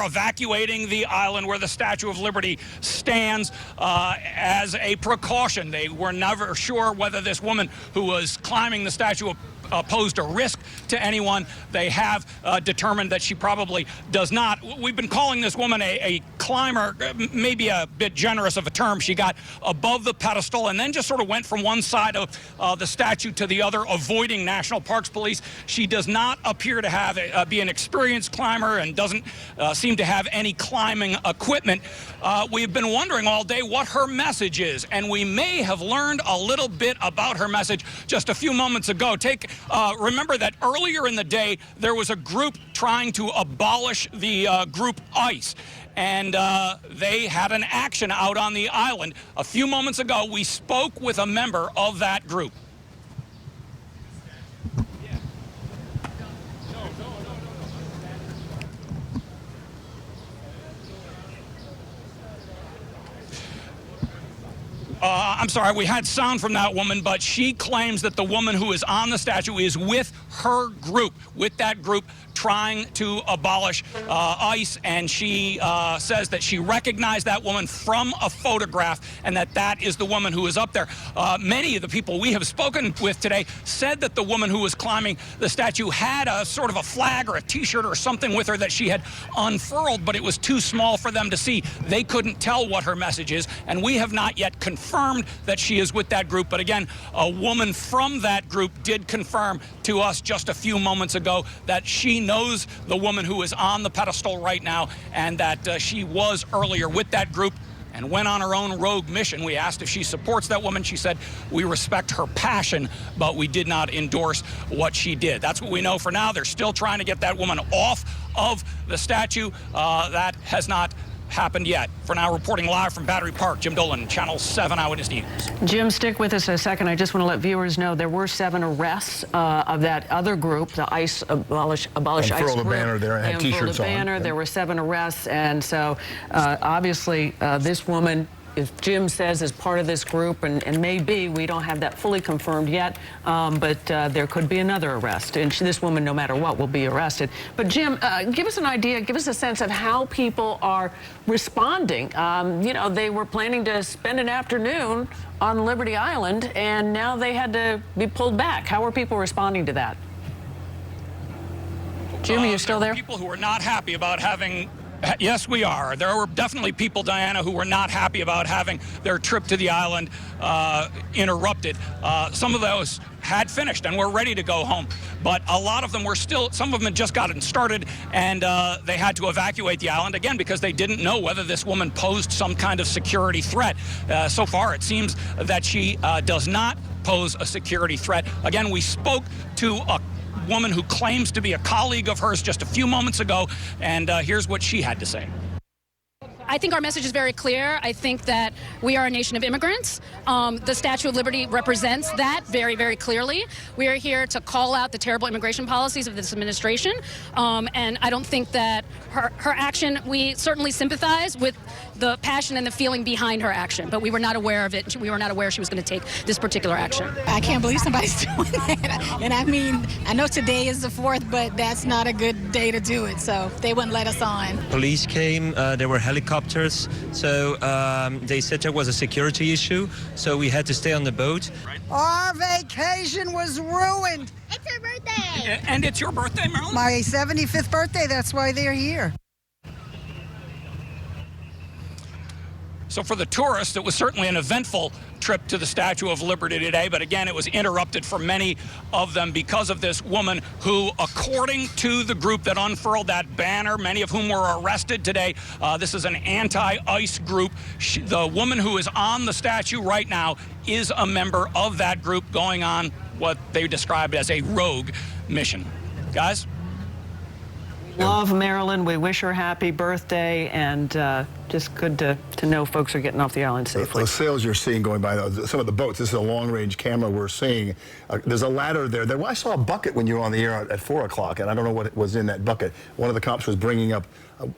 are evacuating the island where the Statue of Liberty stands as a precaution. They were never sure whether this woman who was climbing the statue posed a risk to anyone. They have determined that she probably does not. We've been calling this woman a climber, maybe a bit generous of a term. She got above the pedestal and then just sort of went from one side of the statue to the other, avoiding National Parks Police. She does not appear to have be an experienced climber and doesn't seem to have any climbing equipment. We've been wondering all day what her message is, and we may have learned a little bit about her message just a few moments ago. Remember that earlier in the day, there was a group trying to abolish the group ICE, and they had an action out on the island. A few moments ago, we spoke with a member of that group. I'm sorry, we had sound from that woman, but she claims that the woman who is on the statue is with her group, with that group trying to abolish ICE, and she says that she recognized that woman from a photograph and that that is the woman who is up there. Many of the people we have spoken with today said that the woman who was climbing the statue had a sort of a flag or a T-shirt or something with her that she had unfurled, but it was too small for them to see. They couldn't tell what her message is, and we have not yet confirmed that she is with that group. But again, a woman from that group did confirm to us just a few moments ago that she knows the woman who is on the pedestal right now, and that she was earlier with that group and went on her own rogue mission. We asked if she supports that woman. She said, we respect her passion, but we did not endorse what she did. That's what we know for now. They're still trying to get that woman off of the statue. That has not happened yet. For now, reporting live from Battery Park, Jim Dolan, Channel 7 Eyewitness News. Jim, stick with us a second. I just want to let viewers know there were 7 arrests of that other group, the ICE Abolish ICE Unfurl the group. banner there and had T-shirts on. Banner. There were 7 arrests, and so obviously this woman, if Jim says, is part of this group, and maybe we don't have that fully confirmed yet, but there could be another arrest, and this woman, no matter what, will be arrested. But Jim, give us an idea, give us a sense of how people are responding. You know, they were planning to spend an afternoon on Liberty Island, and now they had to be pulled back. How are people responding to that? Jim, are you still there? People who are not happy about having. Yes, we are. There were definitely people, Diana, who were not happy about having their trip to the island interrupted. Some of those had finished and were ready to go home, but a lot of them were still, some of them had just gotten started, and they had to evacuate the island, again, because they didn't know whether this woman posed some kind of security threat. So far, it seems that she does not pose a security threat. Again, we spoke to a woman who claims to be a colleague of hers just a few moments ago, and here's what she had to say. I think our message is very clear. I think that we are a nation of immigrants. The Statue of Liberty represents that very, very clearly. We are here to call out the terrible immigration policies of this administration, and I don't think that her action, we certainly sympathize with the passion and the feeling behind her action, but we were not aware of it. We were not aware she was going to take this particular action. I can't believe somebody's doing that. And I mean, I know today is the 4th, but that's not a good day to do it, so they wouldn't let us on. Police came, there were helicopters, so they said there was a security issue, so we had to stay on the boat. Our vacation was ruined. It's her birthday. And it's your birthday, Marilyn? My 75th birthday, that's why they're here. So for the tourists, it was certainly an eventful trip to the Statue of Liberty today, but again, it was interrupted for many of them because of this woman who, according to the group that unfurled that banner, many of whom were arrested today, this is an anti-ICE group. The woman who is on the statue right now is a member of that group going on what they described as a rogue mission. Guys? Love Marilyn. We wish her happy birthday, and just good to know folks are getting off the island safely. The sails you're seeing going by, some of the boats, this is a long-range camera we're seeing. There's a ladder there. Well, I saw a bucket when you were on the air at 4 o'clock, and I don't know what was in that bucket. One of the cops was bringing up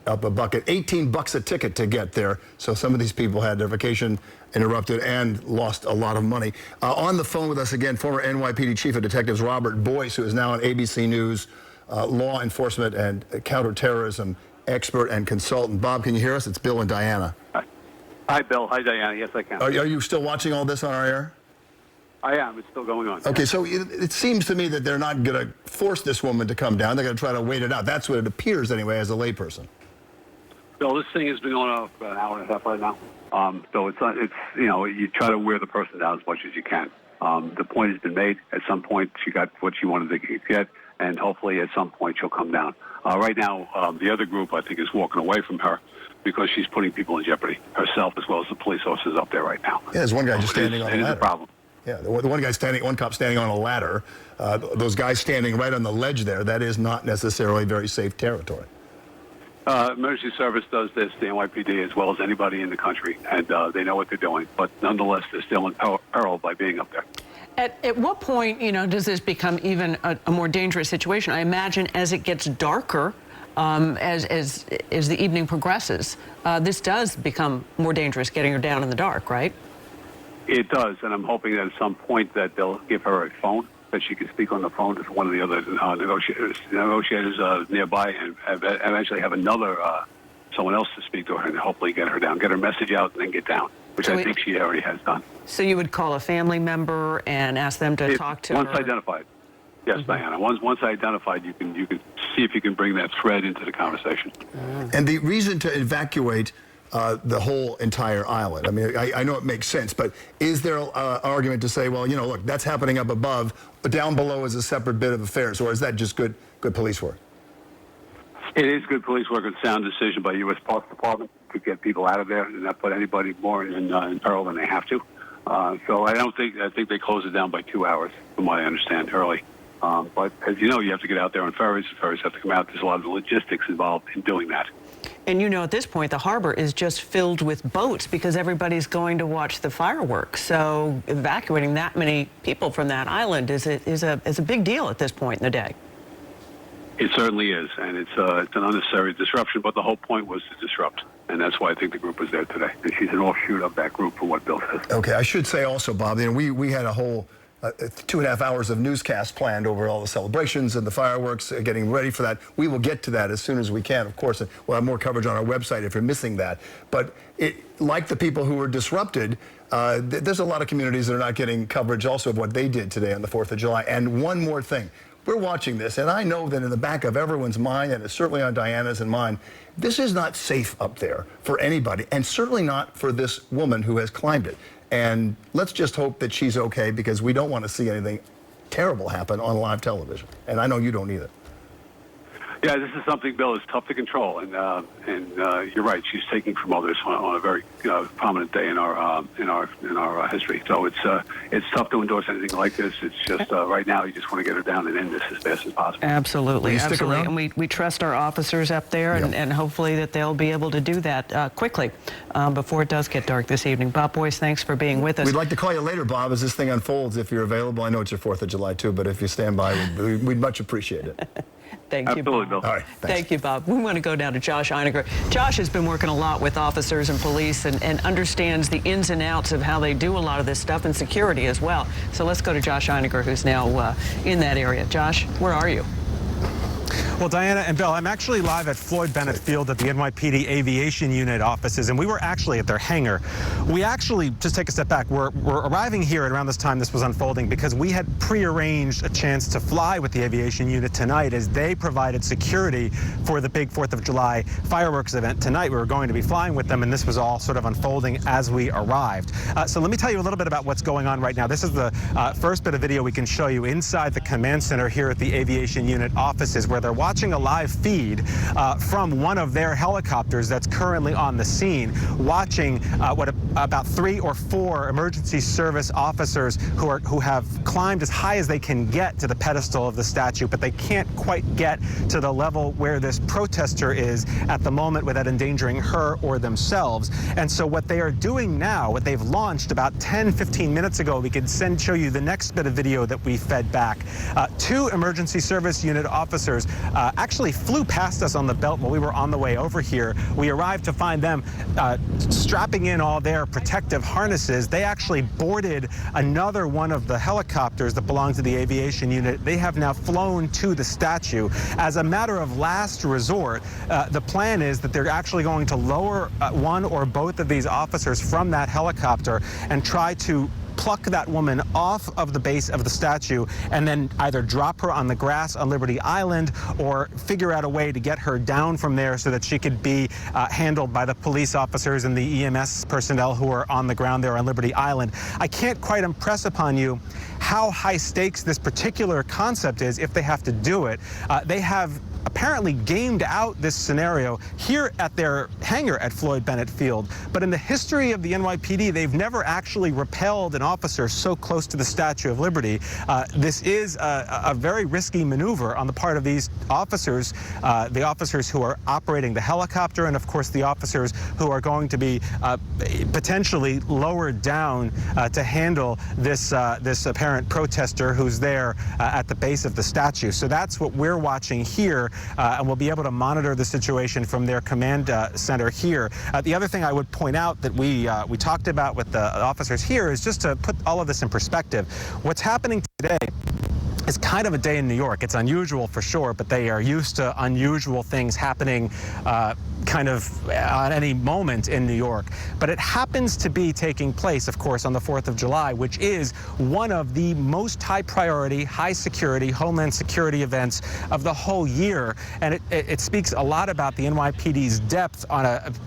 a bucket. $18 a ticket to get there, so some of these people had their vacation interrupted and lost a lot of money. On the phone with us again, former NYPD Chief of Detectives Robert Boyce, who is now on ABC News, law enforcement and counterterrorism expert and consultant. Bob, can you hear us? It's Bill and Diana. Hi, Bill. Hi, Diana. Yes, I can. Are you still watching all this on our air? I am. It's still going on. Okay, so it seems to me that they're not going to force this woman to come down. They're going to try to wait it out. That's what it appears anyway as a layperson. Bill, this thing has been going on for an hour and a half right now. So it's you try to wear the person down as much as you can. The point has been made. At some point, she got what she wanted to get, and hopefully at some point she'll come down. Right now, the other group, I think, is walking away from her because she's putting people in jeopardy, herself as well as the police officers up there right now. Yeah, there's one guy just standing on a ladder. It is a problem. Yeah, the one cop standing on a ladder. Those guys standing right on the ledge there, that is not necessarily very safe territory. Emergency service does this, the NYPD, as well as anybody in the country, and they know what they're doing. But nonetheless, they're still in peril by being up there. At what point, does this become even a more dangerous situation? I imagine as it gets darker, as the evening progresses, this does become more dangerous, getting her down in the dark, right? It does, and I'm hoping that at some point that they'll give her a phone, that she can speak on the phone to one of the other negotiators nearby, and eventually have someone else to speak to her and hopefully get her down, get her message out, and then get down, which I think she already has done. So you would call a family member and ask them to talk to her? Once identified. Yes, Diana. Once identified, you can see if you can bring that thread into the conversation. And the reason to evacuate the whole entire island, I mean, I know it makes sense, but is there an argument to say, well, look, that's happening up above, but down below is a separate bit of affairs, or is that just good police work? It is good police work and sound decision by U.S. Parks Department to get people out of there and not put anybody more in peril than they have to. So I think they closed it down by 2 hours, from what I understand, early. But as you know, you have to get out there on ferries. The ferries have to come out. There's a lot of logistics involved in doing that. And at this point, the harbor is just filled with boats because everybody's going to watch the fireworks. So evacuating that many people from that island is a big deal at this point in the day. It certainly is, and it's an unnecessary disruption, but the whole point was to disrupt, and that's why I think the group was there today. And she's an offshoot of that group, for what Bill says. Okay, I should say also, Bob, we had a whole 2.5 hours of newscast planned over all the celebrations and the fireworks, getting ready for that. We will get to that as soon as we can, of course, and we'll have more coverage on our website if you're missing that. But like the people who were disrupted, there's a lot of communities that are not getting coverage also of what they did today on the 4th of July. And one more thing. We're watching this, and I know that in the back of everyone's mind, and it's certainly on Diana's and mine, this is not safe up there for anybody, and certainly not for this woman who has climbed it. And let's just hope that she's okay, because we don't want to see anything terrible happen on live television. And I know you don't either. Yeah, this is something, Bill, is tough to control, and you're right. She's taking from others on a very prominent day in our history. So it's tough to endorse anything like this. It's just right now you just want to get her down and end this as fast as possible. Absolutely, absolutely. And we trust our officers up there, and hopefully that they'll be able to do that quickly before it does get dark this evening. Bob Boyce, thanks for being with us. We'd like to call you later, Bob, as this thing unfolds, if you're available. I know it's your 4th of July too, but if you stand by, we'd much appreciate it. Thank you, Bob. Bill. All right, thank you, Bob. We want to go down to Josh Einiger. Josh has been working a lot with officers and police and understands the ins and outs of how they do a lot of this stuff, and security as well. So let's go to Josh Einiger, who's now in that area. Josh, where are you? Well, Diana and Bill, I'm actually live at Floyd Bennett Field at the NYPD Aviation Unit offices, and we were actually at their hangar. We actually, just take a step back, we're arriving here at around this time this was unfolding because we had prearranged a chance to fly with the Aviation Unit tonight as they provided security for the big 4th of July fireworks event tonight. We were going to be flying with them, and this was all sort of unfolding as we arrived. So let me tell you a little bit about what's going on right now. This is the first bit of video we can show you inside the command center here at the Aviation Unit offices, where they're watching a live feed from one of their helicopters that's currently on the scene, watching about 3 or 4 emergency service officers who have climbed as high as they can get to the pedestal of the statue, but they can't quite get to the level where this protester is at the moment without endangering her or themselves. And so what they are doing now, what they've launched about 10-15 minutes ago, we can show you the next bit of video that we fed back. 2 emergency service unit officers actually flew past us on the belt while we were on the way over here. We arrived to find them strapping in all their protective harnesses. They actually boarded another one of the helicopters that belong to the aviation unit. They have now flown to the statue. As a matter of last resort, the plan is that they're actually going to lower one or both of these officers from that helicopter and try to pluck that woman off of the base of the statue and then either drop her on the grass on Liberty Island or figure out a way to get her down from there so that she could be handled by the police officers and the EMS personnel who are on the ground there on Liberty Island. I can't quite impress upon you how high stakes this particular concept is if they have to do it. They have apparently gamed out this scenario here at their hangar at Floyd Bennett Field. But in the history of the NYPD, they've never actually repelled an officer so close to the Statue of Liberty. This is a very risky maneuver on the part of these officers, the officers who are operating the helicopter, and of course the officers who are going to be potentially lowered down to handle this this apparent protester who's there at the base of the statue. So that's what we're watching here. And we'll be able to monitor the situation from their command center here. The other thing I would point out that we talked about with the officers here is just to put all of this in perspective. What's happening today is kind of a day in New York. It's unusual for sure, but they are used to unusual things happening kind of at any moment in New York. But it happens to be taking place, of course, on the 4th of July, which is one of the most high priority, high security, homeland security events of the whole year. And it speaks a lot about the NYPD's depth on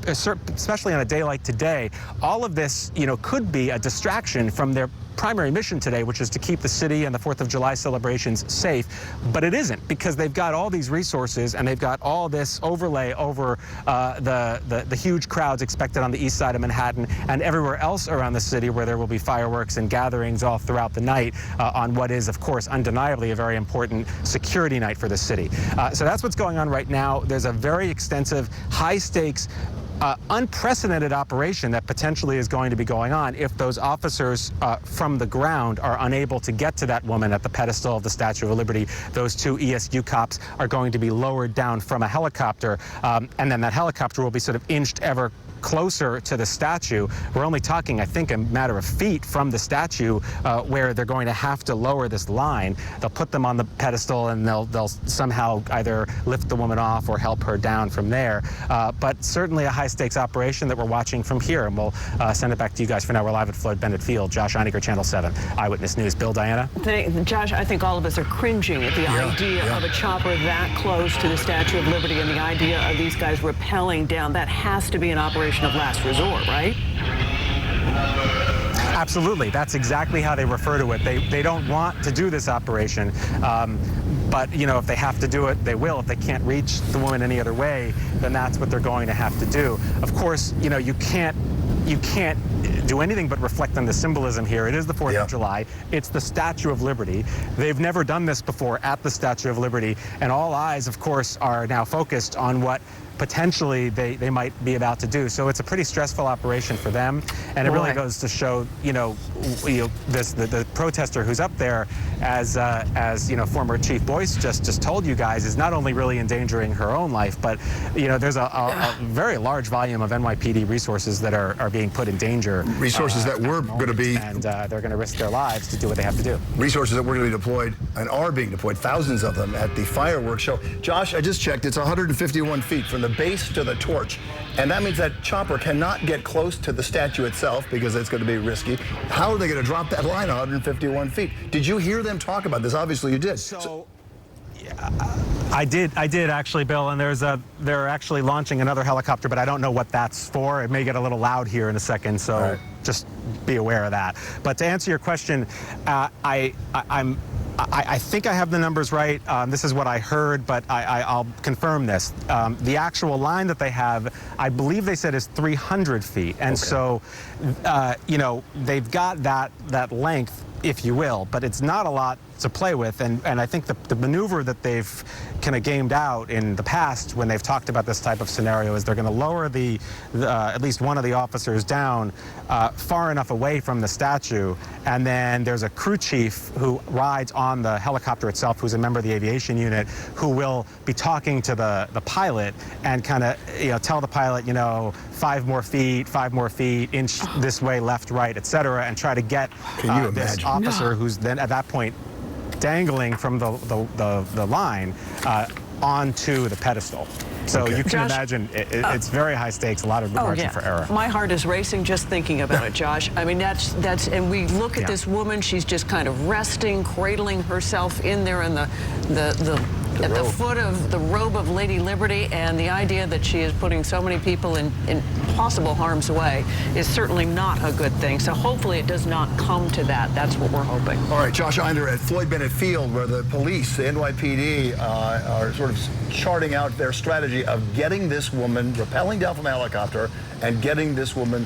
especially on a day like today. All of this, could be a distraction from their primary mission today, which is to keep the city and the 4th of July celebrations safe. But it isn't, because they've got all these resources and they've got all this overlay over the huge crowds expected on the east side of Manhattan and everywhere else around the city, where there will be fireworks and gatherings all throughout the night on what is, of course, undeniably a very important security night for the city. So that's what's going on right now. There's a very extensive, high-stakes, unprecedented operation that potentially is going to be going on if those officers from the ground are unable to get to that woman at the pedestal of the Statue of Liberty. Those two ESU cops are going to be lowered down from a helicopter, and then that helicopter will be sort of inched ever closer to the statue. We're only talking, I think, a matter of feet from the statue where they're going to have to lower this line. They'll put them on the pedestal and they'll somehow either lift the woman off or help her down from there. But certainly a high-stakes operation that we're watching from here, and we'll send it back to you guys. For now, we're live at Floyd Bennett Field. Josh Einiger, Channel 7, Eyewitness News. Bill, Diana? Josh, I think all of us are cringing at the idea of a chopper that close to the Statue of Liberty and the idea of these guys rappelling down. That has to be an operation of last resort, right? Absolutely. That's exactly how they refer to it. They don't want to do this operation, but if they have to do it, they will. If they can't reach the woman any other way, then that's what they're going to have to do. Of course, you can't do anything but reflect on the symbolism here. It is the 4th of July. It's the Statue of Liberty. They've never done this before at the Statue of Liberty, and all eyes, of course, are now focused on what potentially they might be about to do. So it's a pretty stressful operation for them, and it really goes to show, the protester who's up there, as former Chief Boyce just told you guys, is not only really endangering her own life, but there's a very large volume of NYPD resources that are being put in danger. Resources that were going to be, and they're going to risk their lives to do what they have to do. Resources that were going to be deployed and are being deployed, thousands of them, at the fireworks show. Josh, I just checked. It's 151 feet from the base to the torch, and that means that chopper cannot get close to the statue itself because it's going to be risky. How are they going to drop that line 151 feet? Did you hear them talk about this? Obviously you did. I did actually, Bill, and they're actually launching another helicopter, but I don't know what that's for. It may get a little loud here in a second, so just be aware of that. But to answer your question, I think I have the numbers right. This is what I heard, but I'll confirm this. The actual line that they have, I believe they said, is 300 feet. And so, they've got that length, if you will, but it's not a lot to play with, and I think the maneuver that they've kind of gamed out in the past when they've talked about this type of scenario is they're going to lower at least one of the officers down far enough away from the statue, and then there's a crew chief who rides on the helicopter itself, who's a member of the aviation unit, who will be talking to the pilot and kind of tell the pilot 5 more feet, inch this way, left, right, etc., and try to get this officer who's then at that point dangling from the line onto the pedestal. So you can imagine it's very high stakes, a lot of margin for error. My heart is racing just thinking about it, Josh. I mean, that's and we look at this woman, she's just kind of resting, cradling herself in there in the foot of the robe of Lady Liberty, and the idea that she is putting so many people in possible harm's way is certainly not a good thing. So hopefully it does not come to that. That's what we're hoping. All right, Josh Einder at Floyd Bennett Field, where the police, the NYPD, are sort of charting out their strategy of getting this woman, rappelling down from a helicopter, and getting this woman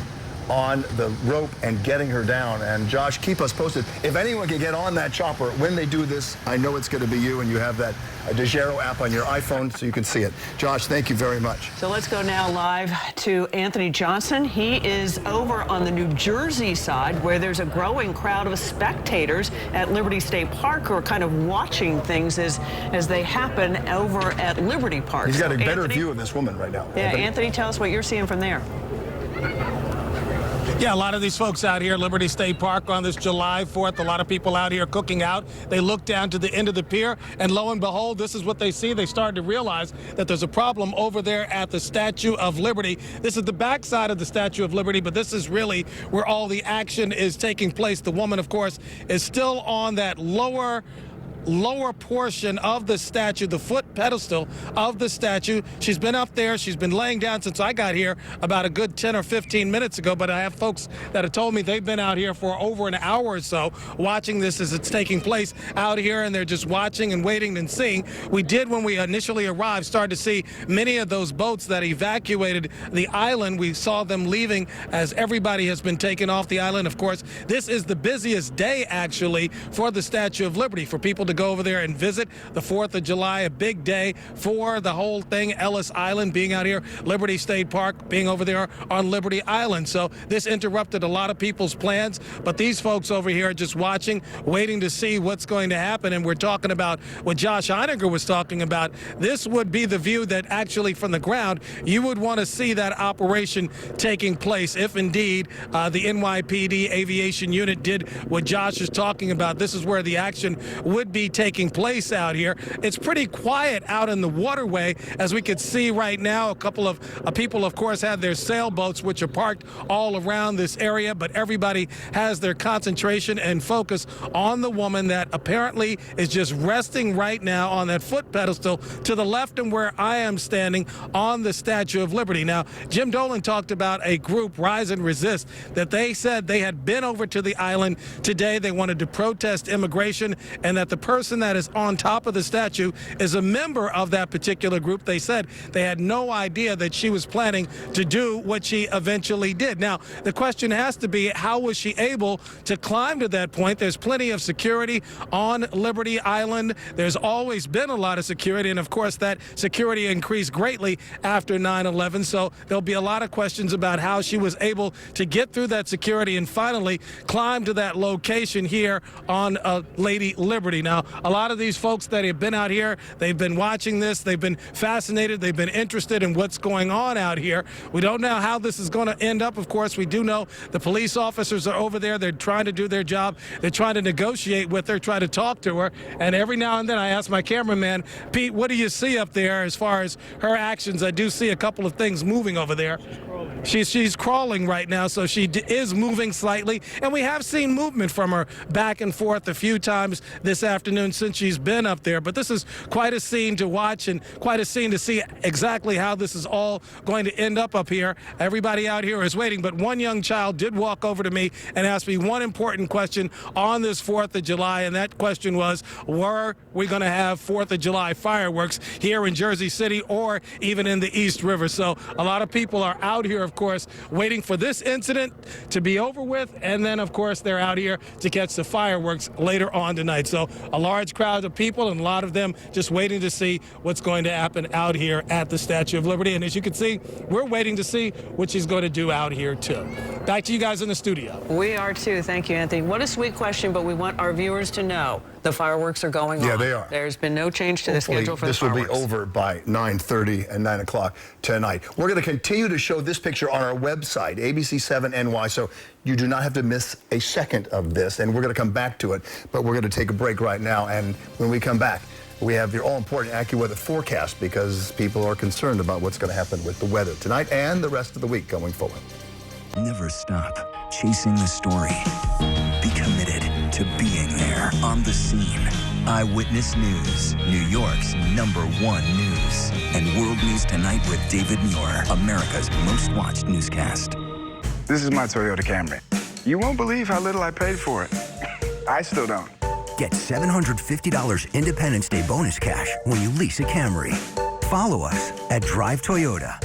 on the rope and getting her down. And Josh, keep us posted. If anyone can get on that chopper when they do this, I know it's going to be you, and you have that DeGero app on your iPhone so you can see it. Josh, thank you very much. So let's go now live to Anthony Johnson. He is over on the New Jersey side, where there's a growing crowd of spectators at Liberty State Park who are kind of watching things as they happen over at Liberty Park. He's got a better view of this woman right now. Yeah, Anthony, tell us what you're seeing from there. Yeah, a lot of these folks out here at Liberty State Park on this July 4th, a lot of people out here cooking out. They look down to the end of the pier, and lo and behold, this is what they see. They started to realize that there's a problem over there at the Statue of Liberty. This is the backside of the Statue of Liberty, but this is really where all the action is taking place. The woman, of course, is still on that lower portion of the statue, the foot pedestal of the statue. She's been up there. She's been laying down since I got here about a good 10 or 15 minutes ago, but I have folks that have told me they've been out here for over an hour or so watching this as it's taking place out here, and they're just watching and waiting and seeing. We did, when we initially arrived, start to see many of those boats that evacuated the island. We saw them leaving as everybody has been taken off the island. Of course, this is the busiest day, actually, for the Statue of Liberty, for people to go over there and visit. The 4th of July, a big day for the whole thing. Ellis Island being out here, Liberty State Park being over there on Liberty Island. So this interrupted a lot of people's plans, but these folks over here are just watching, waiting to see what's going to happen. And we're talking about what Josh Eininger was talking about. This would be the view that actually from the ground you would want to see that operation taking place if indeed the NYPD aviation unit did what Josh is talking about. This is where the action would be taking place out here. It's pretty quiet out in the waterway, as we could see right now. A couple of people, of course, have their sailboats, which are parked all around this area, but everybody has their concentration and focus on the woman that apparently is just resting right now on that foot pedestal to the left and where I am standing on the Statue of Liberty. Now, Jim Dolan talked about a group, Rise and Resist, that they said they had been over to the island today. They wanted to protest immigration, and that the person that is on top of the statue is a member of that particular group. They said they had no idea that she was planning to do what she eventually did. Now, the question has to be, how was she able to climb to that point? There's plenty of security on Liberty Island. There's always been a lot of security, and of course that security increased greatly after 9/11. So there'll be a lot of questions about how she was able to get through that security and finally climb to that location here on Lady Liberty. Now, a lot of these folks that have been out here, they've been watching this, they've been fascinated, they've been interested in what's going on out here. We don't know how this is going to end up. Of course, we do know the police officers are over there. They're trying to do their job. They're trying to negotiate with her, try to talk to her. And every now and then I ask my cameraman, Pete, what do you see up there as far as her actions? I do see a couple of things moving over there. She's crawling right now, so she is moving slightly. And we have seen movement from her back and forth a few times this afternoon since she's been up there. But this is quite a scene to watch and quite a scene to see exactly how this is all going to end up here. Everybody out here is waiting. But one young child did walk over to me and ask me one important question on this 4th of July. And that question was, were we going to have 4th of July fireworks here in Jersey City or even in the East River? So a lot of people are out here, of course, waiting for this incident to be over with. And then, of course, they're out here to catch the fireworks later on tonight. So a large crowd of people, and a lot of them just waiting to see what's going to happen out here at the Statue of Liberty. And as you can see, we're waiting to see what she's going to do out here, too. Back to you guys in the studio. We are, too. Thank you, Anthony. What a sweet question, but we want our viewers to know the fireworks are going on. Yeah, they are. There's been no change to the schedule for the fireworks. This will be over by 9:30 and 9 o'clock tonight. We're going to continue to show this picture on our website, ABC7NY, so you do not have to miss a second of this, and we're going to come back to it, but we're going to take a break right now, and when we come back, we have your all-important AccuWeather forecast because people are concerned about what's going to happen with the weather tonight and the rest of the week going forward. Never stop chasing the story. Be committed to being there on the scene. Eyewitness News, New York's #1 news. And World News Tonight with David Muir, America's most watched newscast. This is my Toyota Camry. You won't believe how little I paid for it. I still don't. Get $750 Independence Day bonus cash when you lease a Camry. Follow us at Drive Toyota.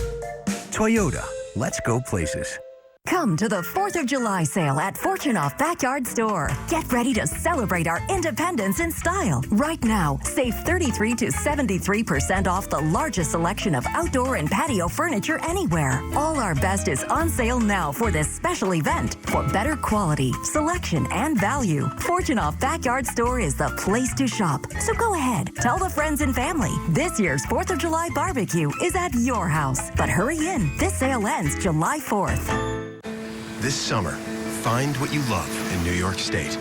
Toyota, let's go places. Come to the 4th of July sale at Fortune Off Backyard Store. Get ready to celebrate our independence in style. Right now, save 33 to 73% off the largest selection of outdoor and patio furniture anywhere. All our best is on sale now for this special event. For better quality, selection, and value, Fortune Off Backyard Store is the place to shop. So go ahead, tell the friends and family. This year's 4th of July barbecue is at your house. But hurry in, this sale ends July 4th. This summer, find what you love in New York State.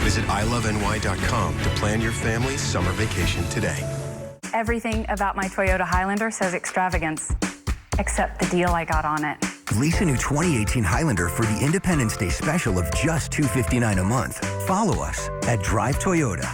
Visit iloveny.com to plan your family's summer vacation today. Everything about my Toyota Highlander says extravagance, except the deal I got on it. Lease a new 2018 Highlander for the Independence Day special of just $259 a month. Follow us at Drive Toyota.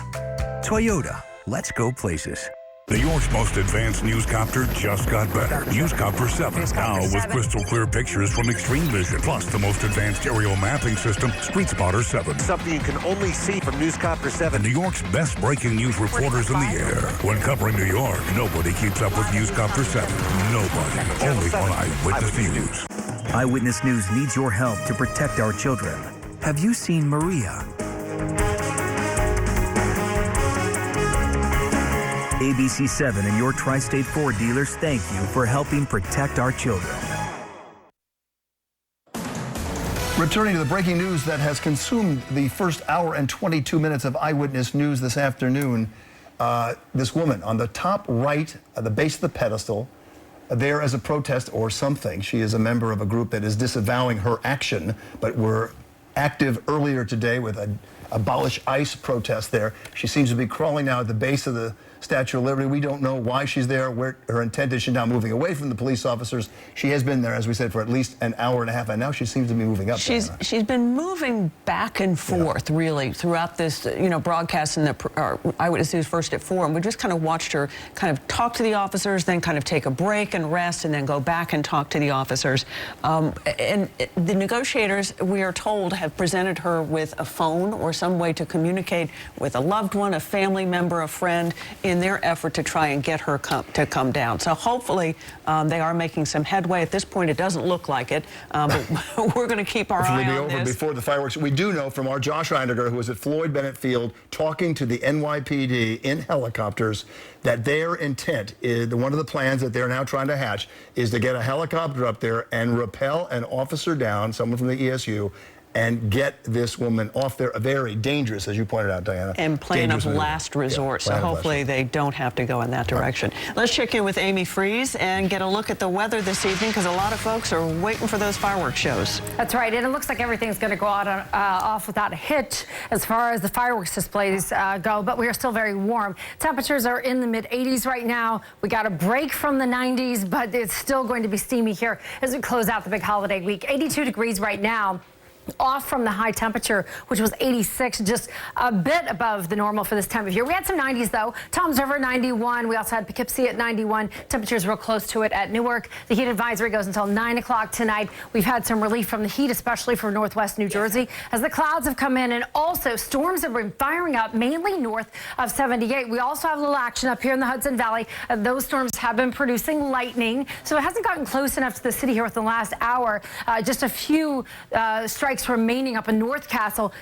Toyota, let's go places. New York's most advanced newscopter just got better. Newscopter 7, now with crystal clear pictures from Extreme Vision, plus the most advanced aerial mapping system, Street Spotter 7. Something you can only see from Newscopter 7. And New York's best breaking news reporters in the air. When covering New York, nobody keeps up with Newscopter 7. Nobody. Only on Eyewitness News. Eyewitness News needs your help to protect our children. Have you seen Maria? ABC7 and your Tri-State Ford dealers thank you for helping protect our children. Returning to the breaking news that has consumed the first hour and 22 minutes of Eyewitness News this afternoon, this woman on the top right, at the base of the pedestal, there as a protest or something. She is a member of a group that is disavowing her action, but were active earlier today with a Abolish ICE protest there. She seems to be crawling now at the base of the Statue of Liberty. We don't know why she's there, where her intent is. She's now moving away from the police officers. She has been there, as we said, for at least an hour and a half, and now she seems to be moving up. She's been moving back and forth, really, throughout this, broadcast in the Eyewitness News first at 4, and we just kind of watched her kind of talk to the officers, then kind of take a break and rest, and then go back and talk to the officers. And the negotiators, we are told, have presented her with a phone or some way to communicate with a loved one, a family member, a friend, in their effort to try and get her to come down. So hopefully they are making some headway. At this point, it doesn't look like it, but we're going to keep our eye on this. Before the fireworks. We do know from our Josh Reiniger, who was at Floyd Bennett Field, talking to the NYPD in helicopters, that their intent is, one of the plans that they're now trying to hatch, is to get a helicopter up there and rappel an officer down, someone from the ESU, and get this woman off there. Very dangerous, as you pointed out, Diana. And plan of last resort. So hopefully they don't have to go in that direction. Right. Let's check in with Amy Freeze and get a look at the weather this evening, because a lot of folks are waiting for those fireworks shows. That's right. And it looks like everything's going to go off without a hitch as far as the fireworks displays go. But we are still very warm. Temperatures are in the mid-80s right now. We got a break from the 90s, but it's still going to be steamy here as we close out the big holiday week. 82 degrees right now. off from the high temperature, which was 86, just a bit above the normal for this time of year. We had some 90s, though. Toms River, 91. We also had Poughkeepsie at 91. Temperatures real close to it at Newark. The heat advisory goes until 9 o'clock tonight. We've had some relief from the heat, especially for northwest New Jersey, as the clouds have come in, and also storms have been firing up, mainly north of 78. We also have a little action up here in the Hudson Valley. Those storms have been producing lightning, so it hasn't gotten close enough to the city here within the last hour. Just a few strikes remaining up in North Castle.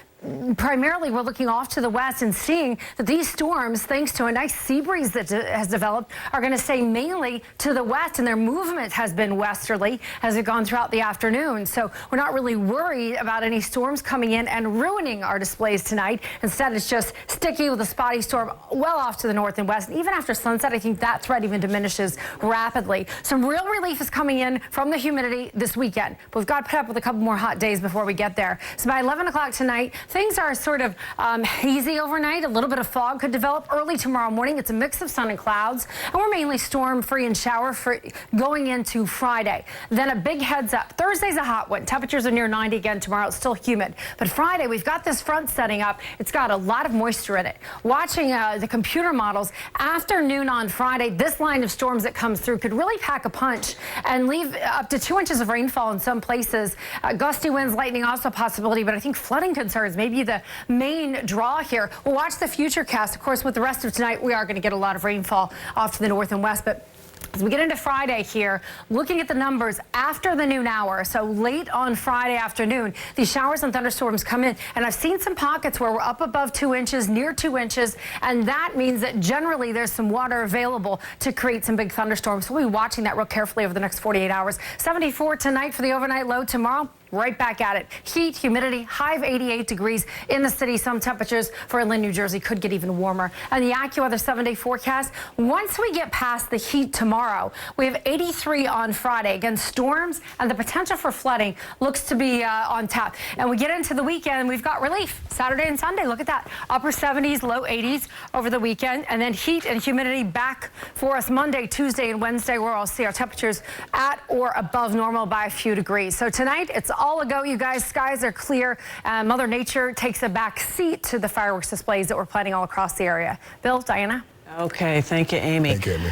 Primarily, we're looking off to the west and seeing that these storms, thanks to a nice sea breeze that has developed, are going to stay mainly to the west, and their movement has been westerly as we've gone throughout the afternoon. So we're not really worried about any storms coming in and ruining our displays tonight. Instead, it's just sticky with a spotty storm well off to the north and west. And even after sunset, I think that threat even diminishes rapidly. Some real relief is coming in from the humidity this weekend. But we've got to put up with a couple more hot days before we get there. So by 11 o'clock tonight, things are sort of hazy overnight. A little bit of fog could develop early tomorrow morning. It's a mix of sun and clouds, and we're mainly storm-free and shower-free going into Friday. Then a big heads up. Thursday's a hot one. Temperatures are near 90 again tomorrow. It's still humid. But Friday, we've got this front setting up. It's got a lot of moisture in it. Watching the computer models, afternoon on Friday, this line of storms that comes through could really pack a punch and leave up to 2 inches of rainfall in some places. Gusty winds, lightning also a possibility, but I think flooding concerns may be the main draw here. We'll watch the future cast. Of course, with the rest of tonight, we are going to get a lot of rainfall off to the north and west, but as we get into Friday here, looking at the numbers after the noon hour, so late on Friday afternoon, these showers and thunderstorms come in, and I've seen some pockets where we're up above 2 inches, near 2 inches, and that means that generally there's some water available to create some big thunderstorms. So we'll be watching that real carefully over the next 48 hours. 74 tonight for the overnight low. Tomorrow, right back at it. Heat, humidity, high of 88 degrees in the city. Some temperatures for inland New Jersey could get even warmer. And the AccuWeather 7-day forecast, once we get past the heat tomorrow, we have 83 on Friday. Again, storms and the potential for flooding looks to be on tap. And we get into the weekend, we've got relief. Saturday and Sunday, look at that. Upper 70s, low 80s over the weekend. And then heat and humidity back for us Monday, Tuesday, and Wednesday, where I'll see our temperatures at or above normal by a few degrees. So tonight, it's all a go, you guys. Skies are clear. Mother Nature takes a back seat to the fireworks displays that we're planning all across the area. Bill, Diana? Okay, thank you, Amy. Thank you, Amy.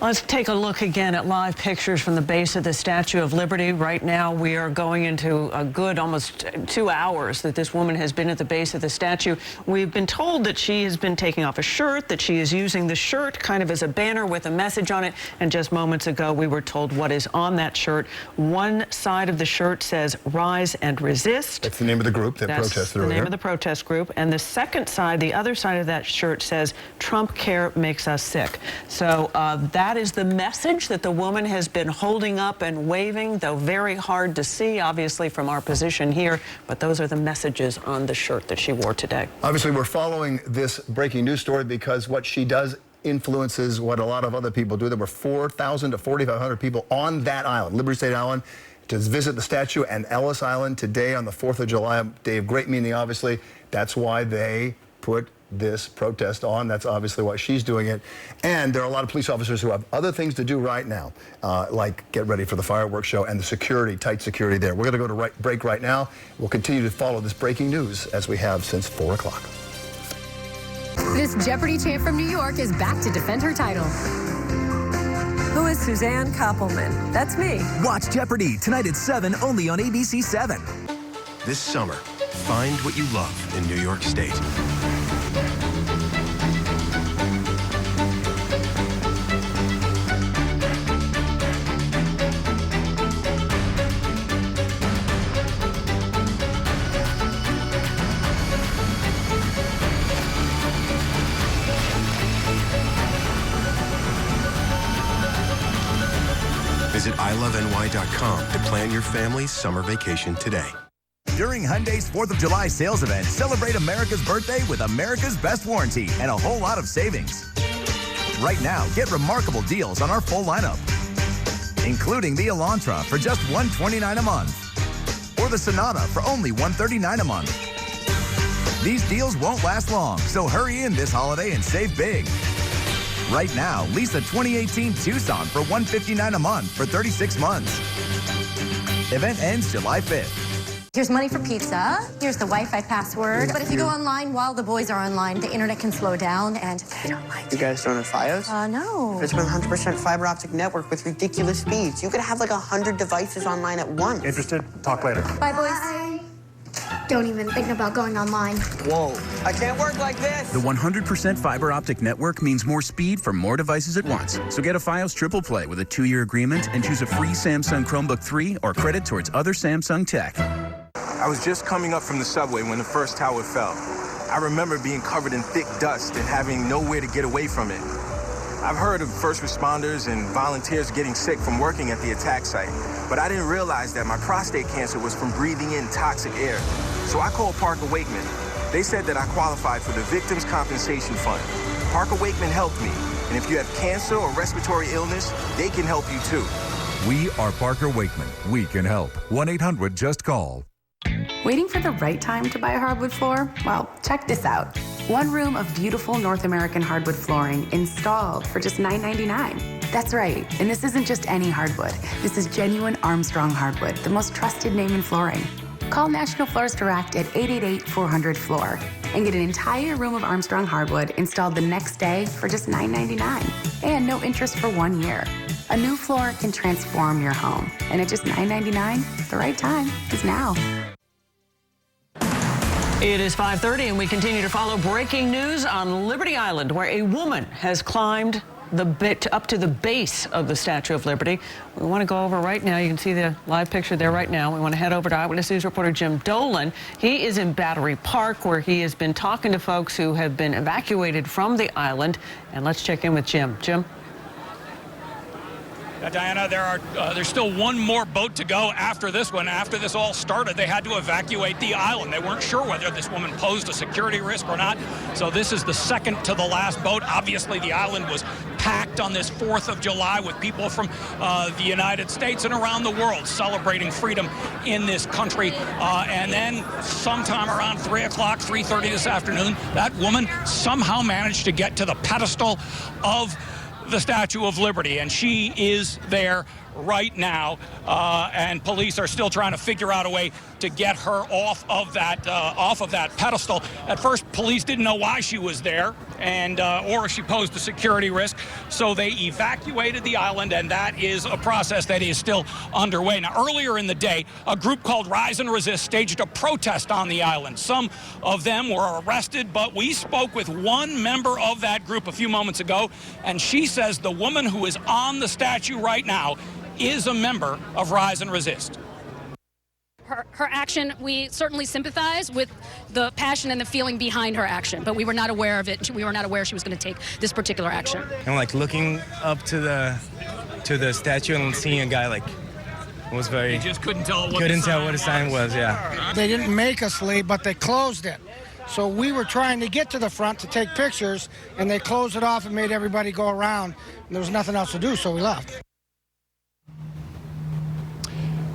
Let's take a look again at live pictures from the base of the Statue of Liberty. Right now, we are going into a good almost 2 hours that this woman has been at the base of the statue. We've been told that she has been taking off a shirt, that she is using the shirt kind of as a banner with a message on it. And just moments ago, we were told what is on that shirt. One side of the shirt says, "Rise and Resist." That's the name of the group that protested earlier. That's the name of the protest group. And the second side, the other side of that shirt says, "Trump care makes us sick." So that is the message that the woman has been holding up and waving, though very hard to see, obviously, from our position here. But those are the messages on the shirt that she wore today. Obviously, we're following this breaking news story because what she does influences what a lot of other people do. There were 4,000 to 4,500 people on that island, Liberty State Island, to visit the statue, and Ellis Island today on the 4th of July, a day of great meaning, obviously. That's why they put this protest on. That's obviously why she's doing it. And there are a lot of police officers who have other things to do right now, like get ready for the fireworks show and the security, tight security there. We're going to go to break right now. We'll continue to follow this breaking news as we have since 4 o'clock. This Jeopardy champ from New York is back to defend her title. Who is Suzanne Koppelman? That's me. Watch Jeopardy tonight at 7, only on ABC 7. This summer, find what you love in New York State. Visit iloveny.com to plan your family's summer vacation today. During Hyundai's 4th of July sales event, celebrate America's birthday with America's best warranty and a whole lot of savings. Right now, get remarkable deals on our full lineup, including the Elantra for just $129 a month, or the Sonata for only $139 a month. These deals won't last long, so hurry in this holiday and save big. Right now, lease a 2018 Tucson for $159 a month for 36 months. Event ends July 5th. Here's money for pizza. Here's the Wi-Fi password. But if you go online while the boys are online, the internet can slow down, and they don't like You guys don't have Fios? No. It's 100% fiber optic network with ridiculous speeds. You could have like 100 devices online at once. Interested? Talk later. Bye, boys. Don't even think about going online. Whoa, I can't work like this. The 100% fiber optic network means more speed for more devices at once. So get a Fios Triple Play with a 2-year agreement and choose a free Samsung Chromebook 3 or credit towards other Samsung tech. I was just coming up from the subway when the first tower fell. I remember being covered in thick dust and having nowhere to get away from it. I've heard of first responders and volunteers getting sick from working at the attack site, but I didn't realize that my prostate cancer was from breathing in toxic air. So I called Parker Wakeman. They said that I qualified for the Victims' Compensation Fund. Parker Wakeman helped me, and if you have cancer or respiratory illness, they can help you too. We are Parker Wakeman. We can help. 1-800-JUST-CALL. Waiting for the right time to buy a hardwood floor? Well, check this out. 1 room of beautiful North American hardwood flooring installed for just $9.99. That's right, and this isn't just any hardwood. This is genuine Armstrong hardwood, the most trusted name in flooring. Call National Floors Direct at 888-400-FLOOR and get an entire room of Armstrong hardwood installed the next day for just $9.99 and no interest for 1 year. A new floor can transform your home, and at just $9.99, the right time is now. It is 5:30, and we continue to follow breaking news on Liberty Island, where a woman has climbed up to the base of the Statue of Liberty. We want to go over right now. You can see the live picture there right now. We want to head over to Eyewitness News reporter Jim Dolan. He is in Battery Park, where he has been talking to folks who have been evacuated from the island. And let's check in with Jim. Jim? Diana, there's still one more boat to go after this one. After this all started, they had to evacuate the island. They weren't sure whether this woman posed a security risk or not. So this is the second to the last boat. Obviously, the island was packed on this 4th of July with people from the United States and around the world celebrating freedom in this country. And then sometime around 3 o'clock, 3:30 this afternoon, that woman somehow managed to get to the pedestal of the Statue of Liberty, and she is there right now, and police are still trying to figure out a way to get her off of that pedestal. At first, police didn't know why she was there, and or if she posed a security risk, so they evacuated the island, and that is a process that is still underway. Now, earlier in the day, a group called Rise and Resist staged a protest on the island. Some of them were arrested, but we spoke with one member of that group a few moments ago, and she says the woman who is on the statue right now is a member of Rise and Resist. Her action, we certainly sympathize with the passion and the feeling behind her action, but we were not aware of it. We were not aware she was going to take this particular action. And like looking up to the statue and seeing a guy like was very. You just couldn't tell what the sign was. Yeah. They didn't make us leave, but they closed it. So we were trying to get to the front to take pictures, and they closed it off and made everybody go around. And there was nothing else to do, so we left.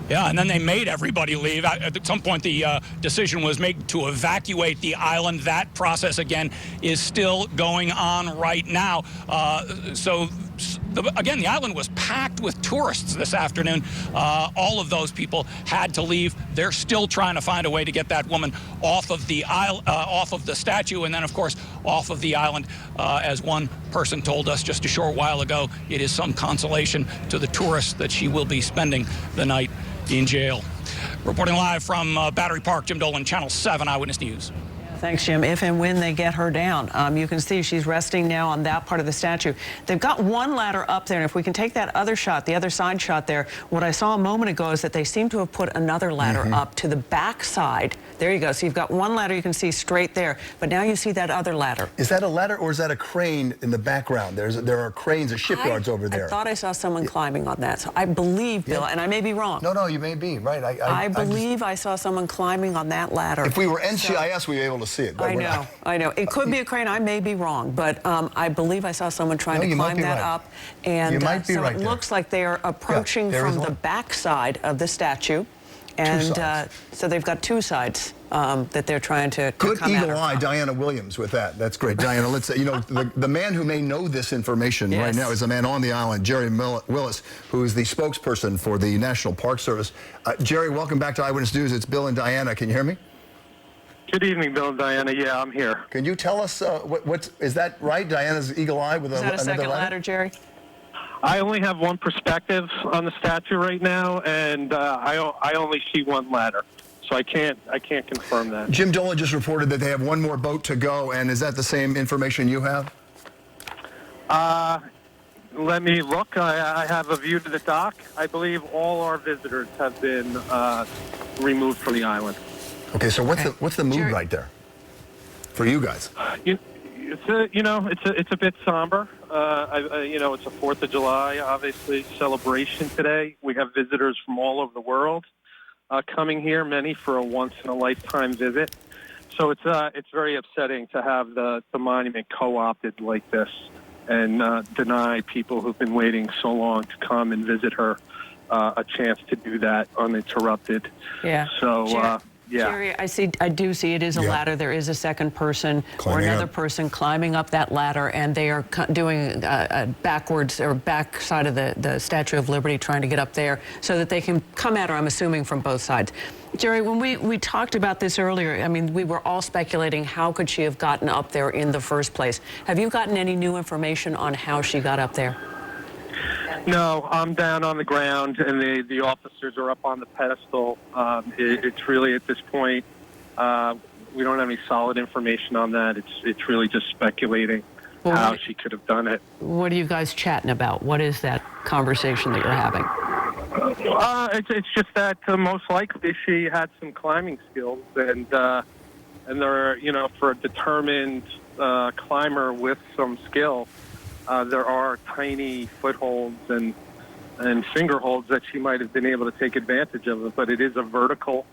Yeah, and then they made everybody leave. At some point, the decision was made to evacuate the island. That process, again, is still going on right now. Again, the island was packed with tourists this afternoon. All of those people had to leave. They're still trying to find a way to get that woman off of the off of the statue, and then, of course, off of the island. As one person told us just a short while ago, it is some consolation to the tourists that she will be spending the night in jail. Reporting live from Battery Park, Jim Dolan, Channel 7 Eyewitness News. Thanks, Jim. If and when they get her down, you can see she's resting now on that part of the statue. They've got one ladder up there, and if we can take that other shot, the other side shot there, what I saw a moment ago is that they seem to have put another ladder up to the back side. There you go. So you've got one ladder you can see straight there, but now you see that other ladder. Is that a ladder or is that a crane in the background? There are cranes at shipyards over there. I thought I saw someone climbing on that, so I believe, Bill, and I may be wrong. No, you may be, right. I believe I saw someone climbing on that ladder. If we were NCIS, we'd be able to see it. But I know. It could be a crane. I may be wrong, but I believe I saw someone trying to climb that up. And you might be so right it there. looks like they are approaching from the back side of the statue. And so they've got two sides that they're trying to Good come at eagle her eye, from. Diana Williams, with that. That's great. Diana, let's say, the man who may know this information right now is a man on the island, Jerry Willis, who is the spokesperson for the National Park Service. Jerry, welcome back to Eyewitness News. It's Bill and Diana. Can you hear me? Good evening, Bill and Diana. Yeah, I'm here. Can you tell us, is that right, Diana's eagle eye with Is that a second ladder, Jerry? I only have one perspective on the statue right now, and I only see one ladder. So I can't confirm that. Jim Dolan just reported that they have one more boat to go, and is that the same information you have? Let me look. I have a view to the dock. I believe all our visitors have been removed from the island. Okay, so what's the mood Jerry, right there for you guys? It's a bit somber. It's a 4th of July, obviously, celebration today. We have visitors from all over the world coming here, many for a once-in-a-lifetime visit. So it's very upsetting to have the monument co-opted like this and deny people who've been waiting so long to come and visit her a chance to do that uninterrupted. Yeah. So, yeah. Jerry, I do see it is a ladder. There is a second person or another person climbing up that ladder, and they are doing backwards or back side of the Statue of Liberty, trying to get up there so that they can come at her, I'm assuming, from both sides. Jerry, when we talked about this earlier, I mean, we were all speculating how could she have gotten up there in the first place. Have you gotten any new information on how she got up there? No, I'm down on the ground, and the officers are up on the pedestal. It's really, at this point, we don't have any solid information on that. It's really just speculating how she could have done it. What are you guys chatting about? What is that conversation that you're having? It's just that most likely she had some climbing skills, and there, for a determined climber with some skill, there are tiny footholds and finger holds that she might have been able to take advantage of, but it is a vertical,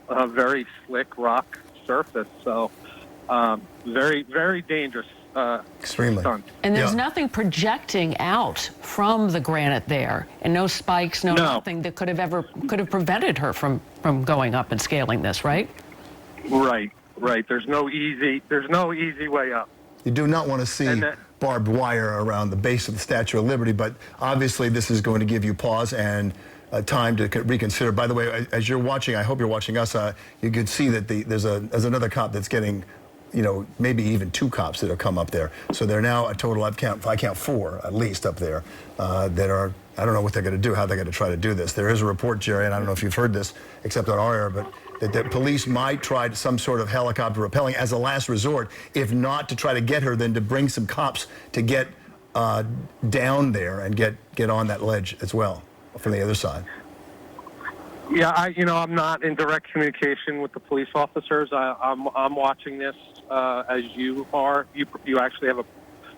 very slick rock surface, so very, very dangerous. Extremely. Stunt. And there's nothing projecting out from the granite there, and no spikes, nothing that could have prevented her from going up and scaling this, right? Right. There's no easy way up. You do not want to see barbed wire around the base of the Statue of Liberty, but obviously this is going to give you pause and time to reconsider. By the way, as you're watching, I hope you're watching us, you can see that there's another cop that's getting, maybe even 2 cops that have come up there. So they're now a total, I count 4 at least up there that are, I don't know what they're going to do, how they're going to try to do this. There is a report, Jerry, and I don't know if you've heard this, except on our air, but that police might try some sort of helicopter rappelling as a last resort, if not to try to get her, then to bring some cops to get down there and get on that ledge as well from the other side. Yeah, I'm not in direct communication with the police officers. I'm watching this as you are. You actually have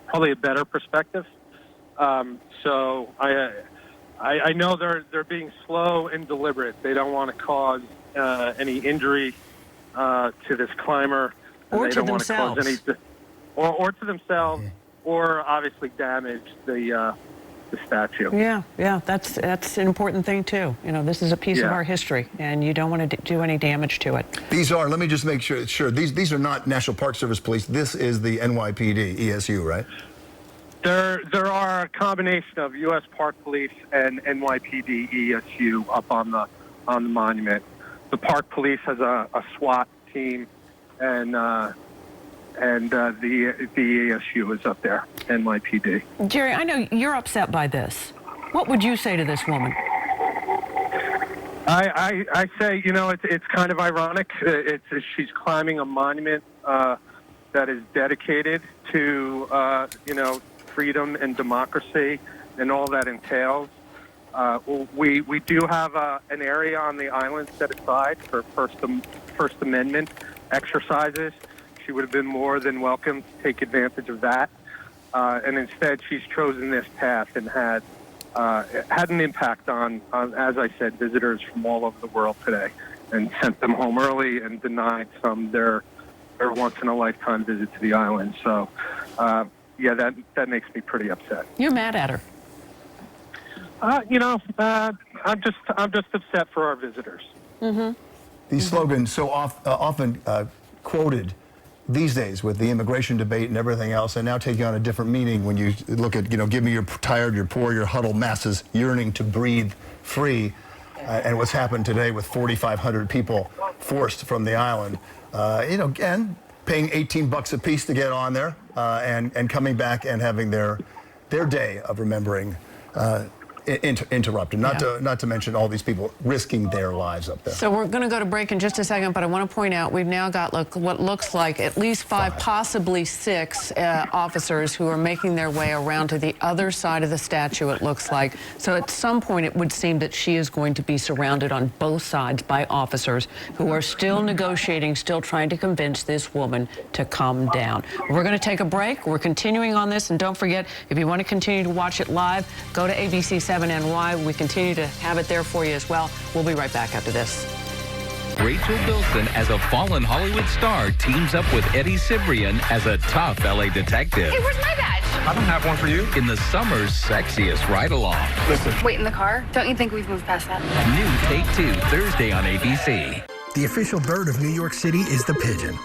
probably a better perspective. So I know they're being slow and deliberate. They don't want to cause any injury to this climber, or to themselves, or to themselves, or obviously damage the statue. Yeah, that's an important thing too. This is a piece of our history, and you don't want to do any damage to it. These are, let me just make sure, these are not National Park Service police. This is the NYPD, ESU, right? There are a combination of U.S. Park Police and NYPD ESU up on the monument. The Park Police has a SWAT team, and the ESU is up there, NYPD. Jerry, I know you're upset by this. What would you say to this woman? I say, it's kind of ironic. She's climbing a monument that is dedicated to, freedom and democracy and all that entails. We do have an area on the island set aside for First Amendment exercises. She would have been more than welcome to take advantage of that. And instead, she's chosen this path and had an impact on, as I said, visitors from all over the world today, and sent them home early and denied some their once-in-a-lifetime visit to the island. So, that makes me pretty upset. You're mad at her. I'm just upset for our visitors. Mm-hmm. These slogans so often quoted these days with the immigration debate and everything else, and now taking on a different meaning when you look at, give me your tired, your poor, your huddled masses yearning to breathe free, and what's happened today with 4,500 people forced from the island. Again, paying $18 a piece to get on there, and coming back and having their day of remembering interrupted. Not to mention all these people risking their lives up there. So we're going to go to break in just a second, but I want to point out we've now got what looks like at least five, possibly six officers who are making their way around to the other side of the statue, it looks like. So at some point it would seem that she is going to be surrounded on both sides by officers who are still negotiating, still trying to convince this woman to come down. We're going to take a break. We're continuing on this, and don't forget, if you want to continue to watch it live, go to ABC 7 NY. We continue to have it there for you as well. We'll be right back after this. Rachel Bilson as a fallen Hollywood star teams up with Eddie Cibrian as a tough LA detective. Hey, where's my badge? I don't have one for you. In the summer's sexiest ride-along. Listen. Wait in the car? Don't you think we've moved past that? New Take Two, Thursday on ABC. The official bird of New York City is the pigeon.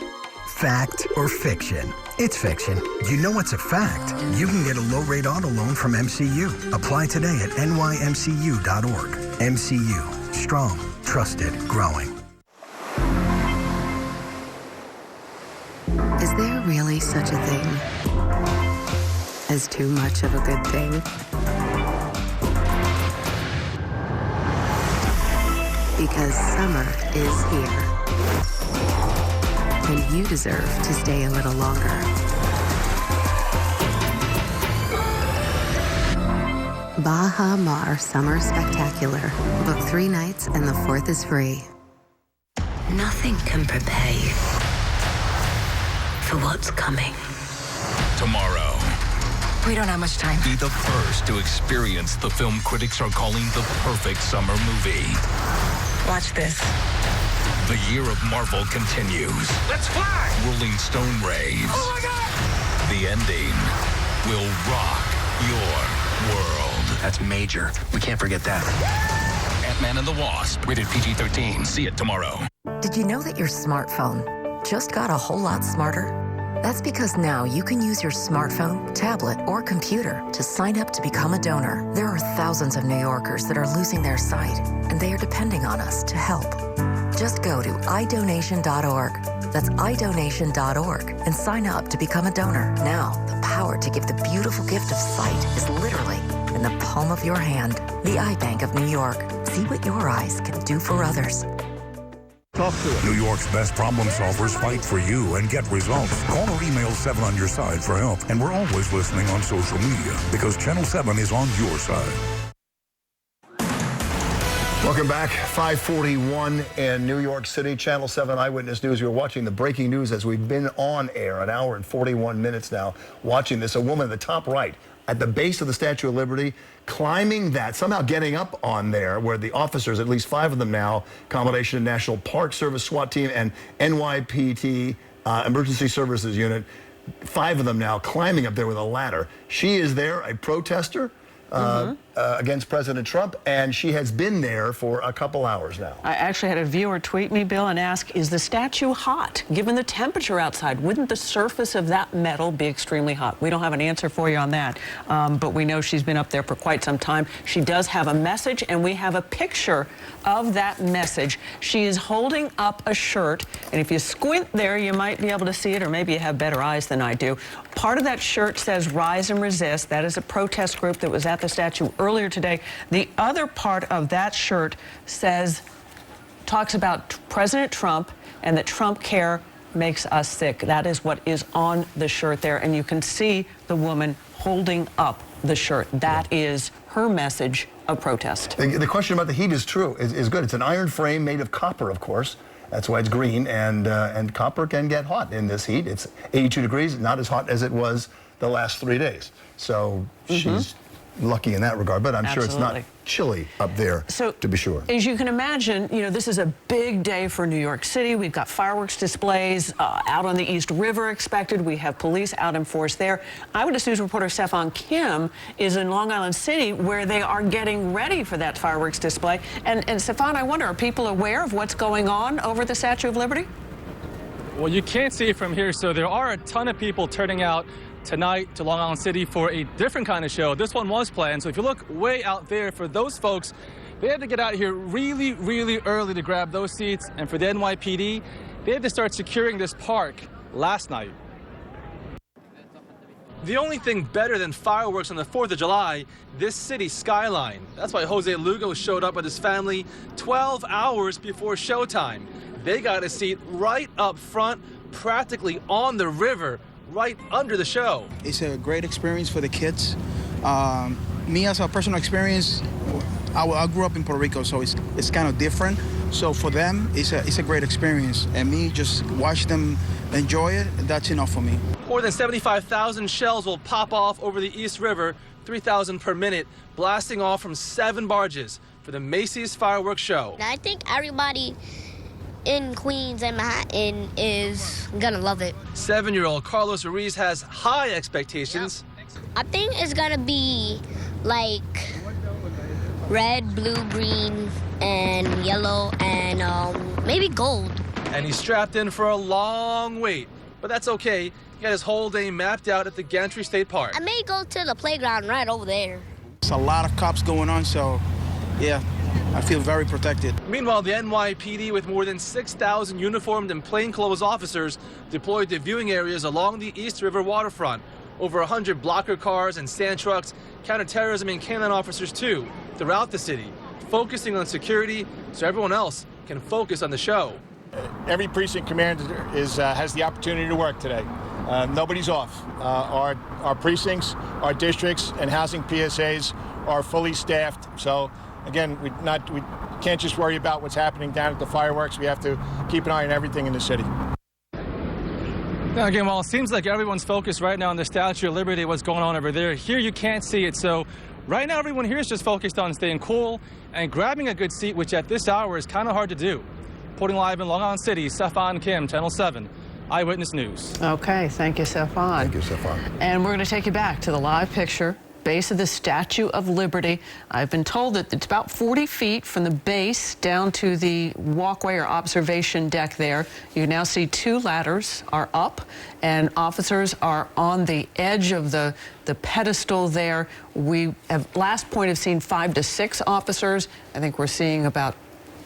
Fact or fiction? It's fiction. You know it's a fact. You can get a low-rate auto loan from MCU. Apply today at nymcu.org. MCU. Strong. Trusted. Growing. Is there really such a thing as too much of a good thing? Because summer is here. And you deserve to stay a little longer. Baha Mar Summer Spectacular. Book 3 nights and the 4th is free. Nothing can prepare you for what's coming. Tomorrow. We don't have much time. Be the first to experience the film critics are calling the perfect summer movie. Watch this. The year of Marvel continues. Let's fly! Rolling Stone raves. Oh my God! The ending will rock your world. That's major. We can't forget that. Ant-Man and the Wasp. Rated PG-13. See it tomorrow. Did you know that your smartphone just got a whole lot smarter? That's because now you can use your smartphone, tablet, or computer to sign up to become a donor. There are thousands of New Yorkers that are losing their sight, and they are depending on us to help. Just go to idonation.org. That's idonation.org and sign up to become a donor. Now, the power to give the beautiful gift of sight is literally in the palm of your hand. The Eye Bank of New York. See what your eyes can do for others. Talk to it. New York's best problem solvers fight for you and get results. Call or email 7 on your side for help. And we're always listening on social media because Channel 7 is on your side. Welcome back. 5:41 in New York City. Channel 7 Eyewitness News. You're watching the breaking news as we've been on air an hour and 41 minutes now watching this. A woman at the top right at the base of the Statue of Liberty, climbing that, somehow getting up on there where the officers, at least 5 of them now, combination of National Park Service SWAT team and NYPD Emergency Services Unit, 5 of them now climbing up there with a ladder. She is there, a protester against President Trump, and she has been there for a couple hours now. I actually had a viewer tweet me, Bill, and ask, is the statue hot? Given the temperature outside, wouldn't the surface of that metal be extremely hot? We don't have an answer for you on that, but we know she's been up there for quite some time. She does have a message, and we have a picture of that message. She is holding up a shirt, and if you squint there, you might be able to see it, or maybe you have better eyes than I do. Part of that shirt says Rise and Resist. That is a protest group that was at the statue earlier today. The other part of that shirt talks about President Trump and that Trump care makes us sick. That is what is on the shirt there, and you can see the woman holding up the shirt. That is her message of protest. The question about the heat is true, is good. It's an iron frame made of copper, of course. That's why it's green, and copper can get hot in this heat. It's 82 degrees, not as hot as it was the last 3 days. So she's lucky in that regard, but I'm sure it's not Absolutely. chilly up there, So, to be sure. As you can imagine, you know, this is a big day for New York City. We've got fireworks displays out on the East River expected. We have police out in force there. Eyewitness News reporter Stefan Kim is in Long Island City, where they are getting ready for that fireworks display. And Stefan, I wonder, are people aware of what's going on over the Statue of Liberty? Well, you can't see it from here, so there are a ton of people turning out tonight to Long Island City for a different kind of show. This one was planned, so if you look way out there, for those folks, they had to get out here really, really early to grab those seats, and for the NYPD, they had to start securing this park last night. The only thing better than fireworks on the 4th of July, this city skyline. That's why Jose Lugo showed up with his family 12 hours before showtime. They got a seat right up front, practically on the river, right under the show. It's a great experience for the kids. Me, as a personal experience, I grew up in Puerto Rico, so it's kind of different. So for them, it's a great experience. And me, just watch them enjoy it, that's enough for me. More than 75,000 shells will pop off over the East River, 3,000 per minute, blasting off from 7 barges for the Macy's fireworks show. I think everybody in Queens and Manhattan is gonna love it. 7-year-old Carlos Ruiz has high expectations. I think it's gonna be like red, blue, green, and yellow, and maybe gold. And he's strapped in for a long wait, but that's okay. He got his whole day mapped out at the Gantry State Park. I may go to the playground right over there. It's a lot of cops going on, so yeah, I feel very protected. Meanwhile, the NYPD, with more than 6,000 uniformed and plainclothes officers deployed to viewing areas along the East River waterfront. Over 100 blocker cars and sand trucks, counterterrorism and canine officers too, throughout the city, focusing on security so everyone else can focus on the show. Every precinct commander has the opportunity to work today. Nobody's off. Our precincts, our districts, and housing PSAs are fully staffed. So again, we can't just worry about what's happening down at the fireworks. We have to keep an eye on everything in the city. Now again, while it seems like everyone's focused right now on the Statue of Liberty, what's going on over there, here you can't see it. So right now everyone here is just focused on staying cool and grabbing a good seat, which at this hour is kind of hard to do. Reporting live in Long Island City, Stefan Kim, Channel 7, Eyewitness News. Okay, thank you, Stefan. Thank you, Stefan. And we're going to take you back to the live picture. Base of the Statue of Liberty. I've been told that it's about 40 feet from the base down to the walkway or observation deck there. You now see 2 ladders are up, and officers are on the edge of the pedestal there. We have last point have seen 5 to 6 officers. I think we're seeing about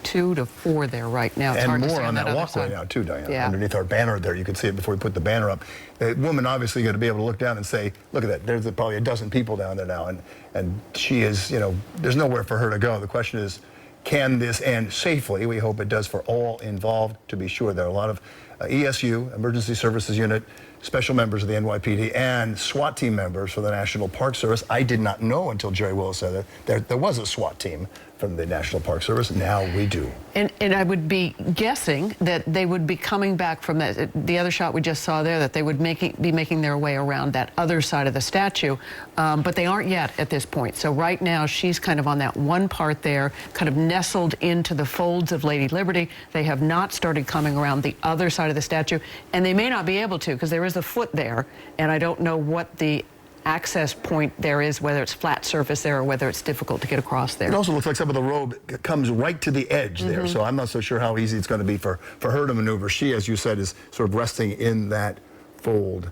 2 to 4 there right now. It's and hard to more see on that other walkway side. now too, Diana. Yeah. Underneath our banner there, you can see it before we put the banner up. The woman obviously going to be able to look down and say, look at that, there's probably a dozen people down there now, and she is, you know, there's nowhere for her to go. The question is, can this end safely? We hope it does for all involved, to be sure. There are a lot of ESU, Emergency Services Unit, special members of the NYPD, and SWAT team members for the National Park Service. I did not know until Jerry Willis said that there was a SWAT team from the National Park Service. Now we do. And I would be guessing that they would be coming back from the other shot we just saw there, that they would be making their way around that other side of the statue, but they aren't yet at this point. So right now she's kind of on that one part there, kind of nestled into the folds of Lady Liberty. They have not started coming around the other side of the statue, and they may not be able to because there is a foot there, and I don't know what the access point there is, whether it's flat surface there or whether it's difficult to get across there. It also looks like some of the road comes right to the edge there, so I'm not so sure how easy it's going to be for her to maneuver. She, as you said, is sort of resting in that fold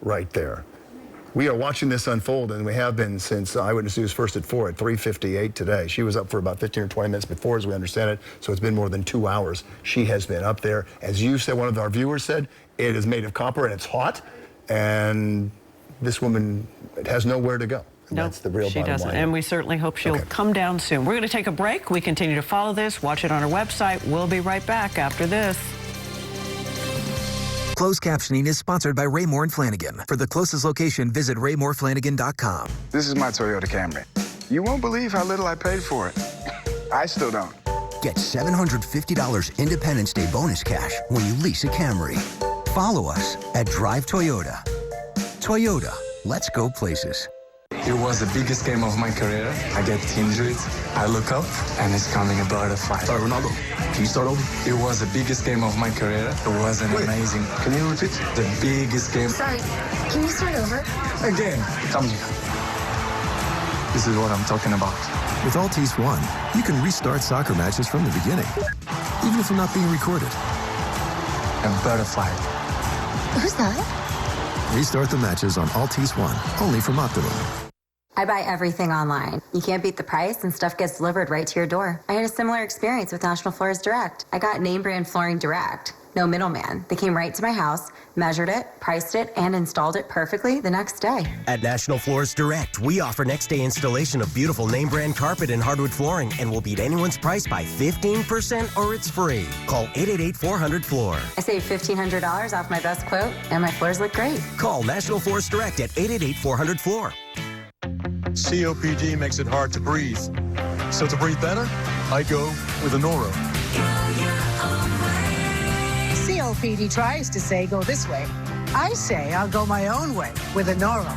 right there. We are watching this unfold, and we have been since Eyewitness News first at 3:58 today. She was up for about 15 or 20 minutes before, as we understand it, so it's been more than 2 hours. She has been up there. As you said, one of our viewers said, it is made of copper and it's hot, and this woman has nowhere to go. No, that's the real she bottom doesn't, line. and we certainly hope she'll come down soon. We're going to take a break. We continue to follow this. Watch it on our website. We'll be right back after this. Closed captioning is sponsored by Raymore and Flanagan. For the closest location, visit RaymoreFlanagan.com. This is my Toyota Camry. You won't believe how little I paid for it. I still don't. Get $750 Independence Day bonus cash when you lease a Camry. Follow us at Drive Toyota. Toyota, let's go places. It was the biggest game of my career. I get injured. I look up, and it's coming a butterfly. Sorry, Ronaldo. Can you start over? It was the biggest game of my career. It was an amazing. Can you repeat? The biggest game. Sorry, can you start over? Again. Come here. This is what I'm talking about. With Altice One, you can restart soccer matches from the beginning, even if they're not being recorded. A butterfly. Who's that? Restart the matches on Altice One, only from Optimum. I buy everything online. You can't beat the price, and stuff gets delivered right to your door. I had a similar experience with National Floors Direct. I got name brand flooring direct. No middleman. They came right to my house, measured it, priced it, and installed it perfectly the next day. At National Floors Direct, we offer next-day installation of beautiful name-brand carpet and hardwood flooring, and we'll beat anyone's price by 15% or it's free. Call 888-400-FLOOR. I saved $1,500 off my best quote, and my floors look great. Call National Floors Direct at 888-400-FLOOR. COPD makes it hard to breathe. So to breathe better, I go with Anoro. COPD tries to say go this way. I say I'll go my own way with Anoro.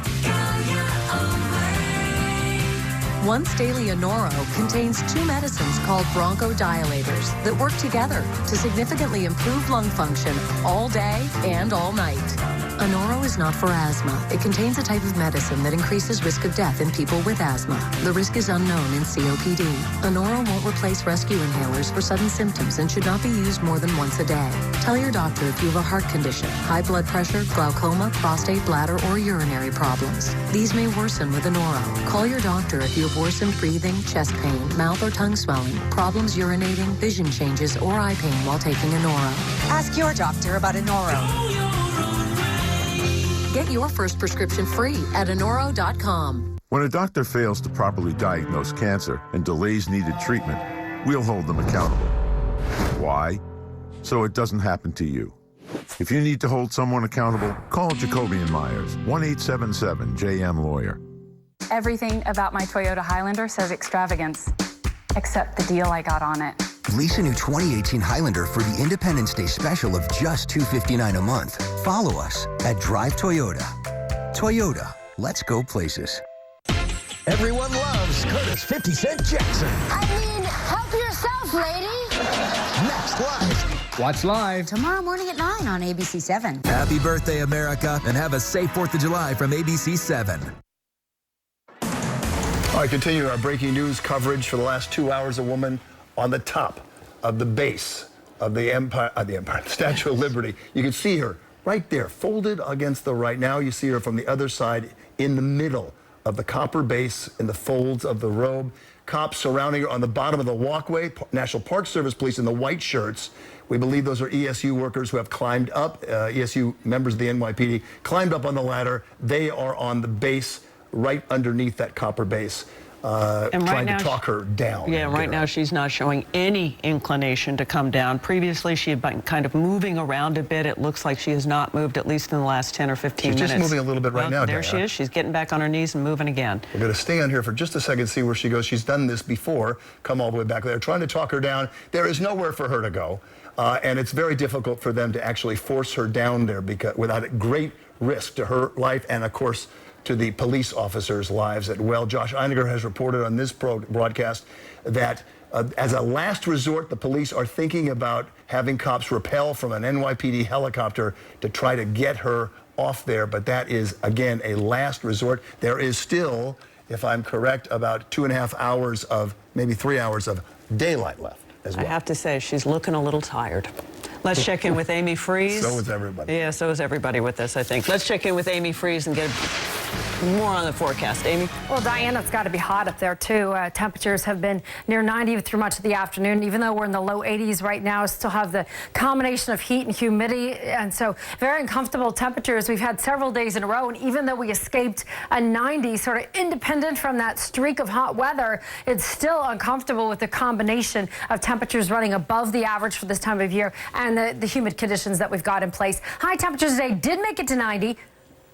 Once daily Anoro contains 2 medicines called bronchodilators that work together to significantly improve lung function all day and all night. Anoro is not for asthma. It contains a type of medicine that increases risk of death in people with asthma. The risk is unknown in COPD. Anoro won't replace rescue inhalers for sudden symptoms and should not be used more than once a day. Tell your doctor if you have a heart condition, high blood pressure, glaucoma, prostate, bladder, or urinary problems. These may worsen with Anoro. Call your doctor if you have worsened breathing, chest pain, mouth or tongue swelling, problems urinating, vision changes, or eye pain while taking Anoro. Ask your doctor about Anoro. Get your first prescription free at Anoro.com. When a doctor fails to properly diagnose cancer and delays needed treatment, we'll hold them accountable. Why? So it doesn't happen to you. If you need to hold someone accountable, call Jacoby & Myers, 1-877-JM-LAWYER. Everything about my Toyota Highlander says extravagance, except the deal I got on it. Lease a new 2018 Highlander for the Independence Day special of just $259 a month. Follow us at Drive Toyota. Toyota, let's go places. Everyone loves Curtis 50 Cent Jackson. I mean, help yourself, lady. Next live. Watch live Tomorrow morning at 9 on ABC 7. Happy birthday, America, and have a safe 4th of July from ABC 7. All right, continue our breaking news coverage for the last 2 hours. A woman on the top of the base of the Statue of Liberty. You can see her right there, folded against the right. Now you see her from the other side in the middle of the copper base in the folds of the robe. Cops surrounding her on the bottom of the walkway. National Park Service police in the white shirts. We believe those are ESU workers who have climbed up, ESU members of the NYPD, climbed up on the ladder. They are on the base right underneath that copper base. Trying to talk her down. Yeah, right now she's not showing any inclination to come down. Previously, she had been kind of moving around a bit. It looks like she has not moved, at least in the last 10 or 15 minutes. She's just moving a little bit right now, There Diana. she is. She's getting back on her knees and moving again. We're going to stay on here for just a second, see where she goes. She's done this before, come all the way back there, trying to talk her down. There is nowhere for her to go, and it's very difficult for them to actually force her down there because without a great risk to her life and, of course, to the police officers' lives as well. Josh Einiger has reported on this broadcast that as a last resort, the police are thinking about having cops rappel from an NYPD helicopter to try to get her off there. But that is, again, a last resort. There is still, if I'm correct, about 2.5 hours of, maybe 3 hours of daylight left as well. I have to say, she's looking a little tired. Let's check in with Amy Freeze. So is everybody. Yeah, so is everybody with this, I think. Let's check in with Amy Freeze and get more on the forecast. Amy? Well, Diana, it's got to be hot up there, too. Temperatures have been near 90 through much of the afternoon. Even though we're in the low 80s right now, still have the combination of heat and humidity. And so very uncomfortable temperatures. We've had several days in a row. And even though we escaped a 90, sort of independent from that streak of hot weather, it's still uncomfortable with the combination of temperatures running above the average for this time of year and the humid conditions that we've got in place. High temperatures today did make it to 90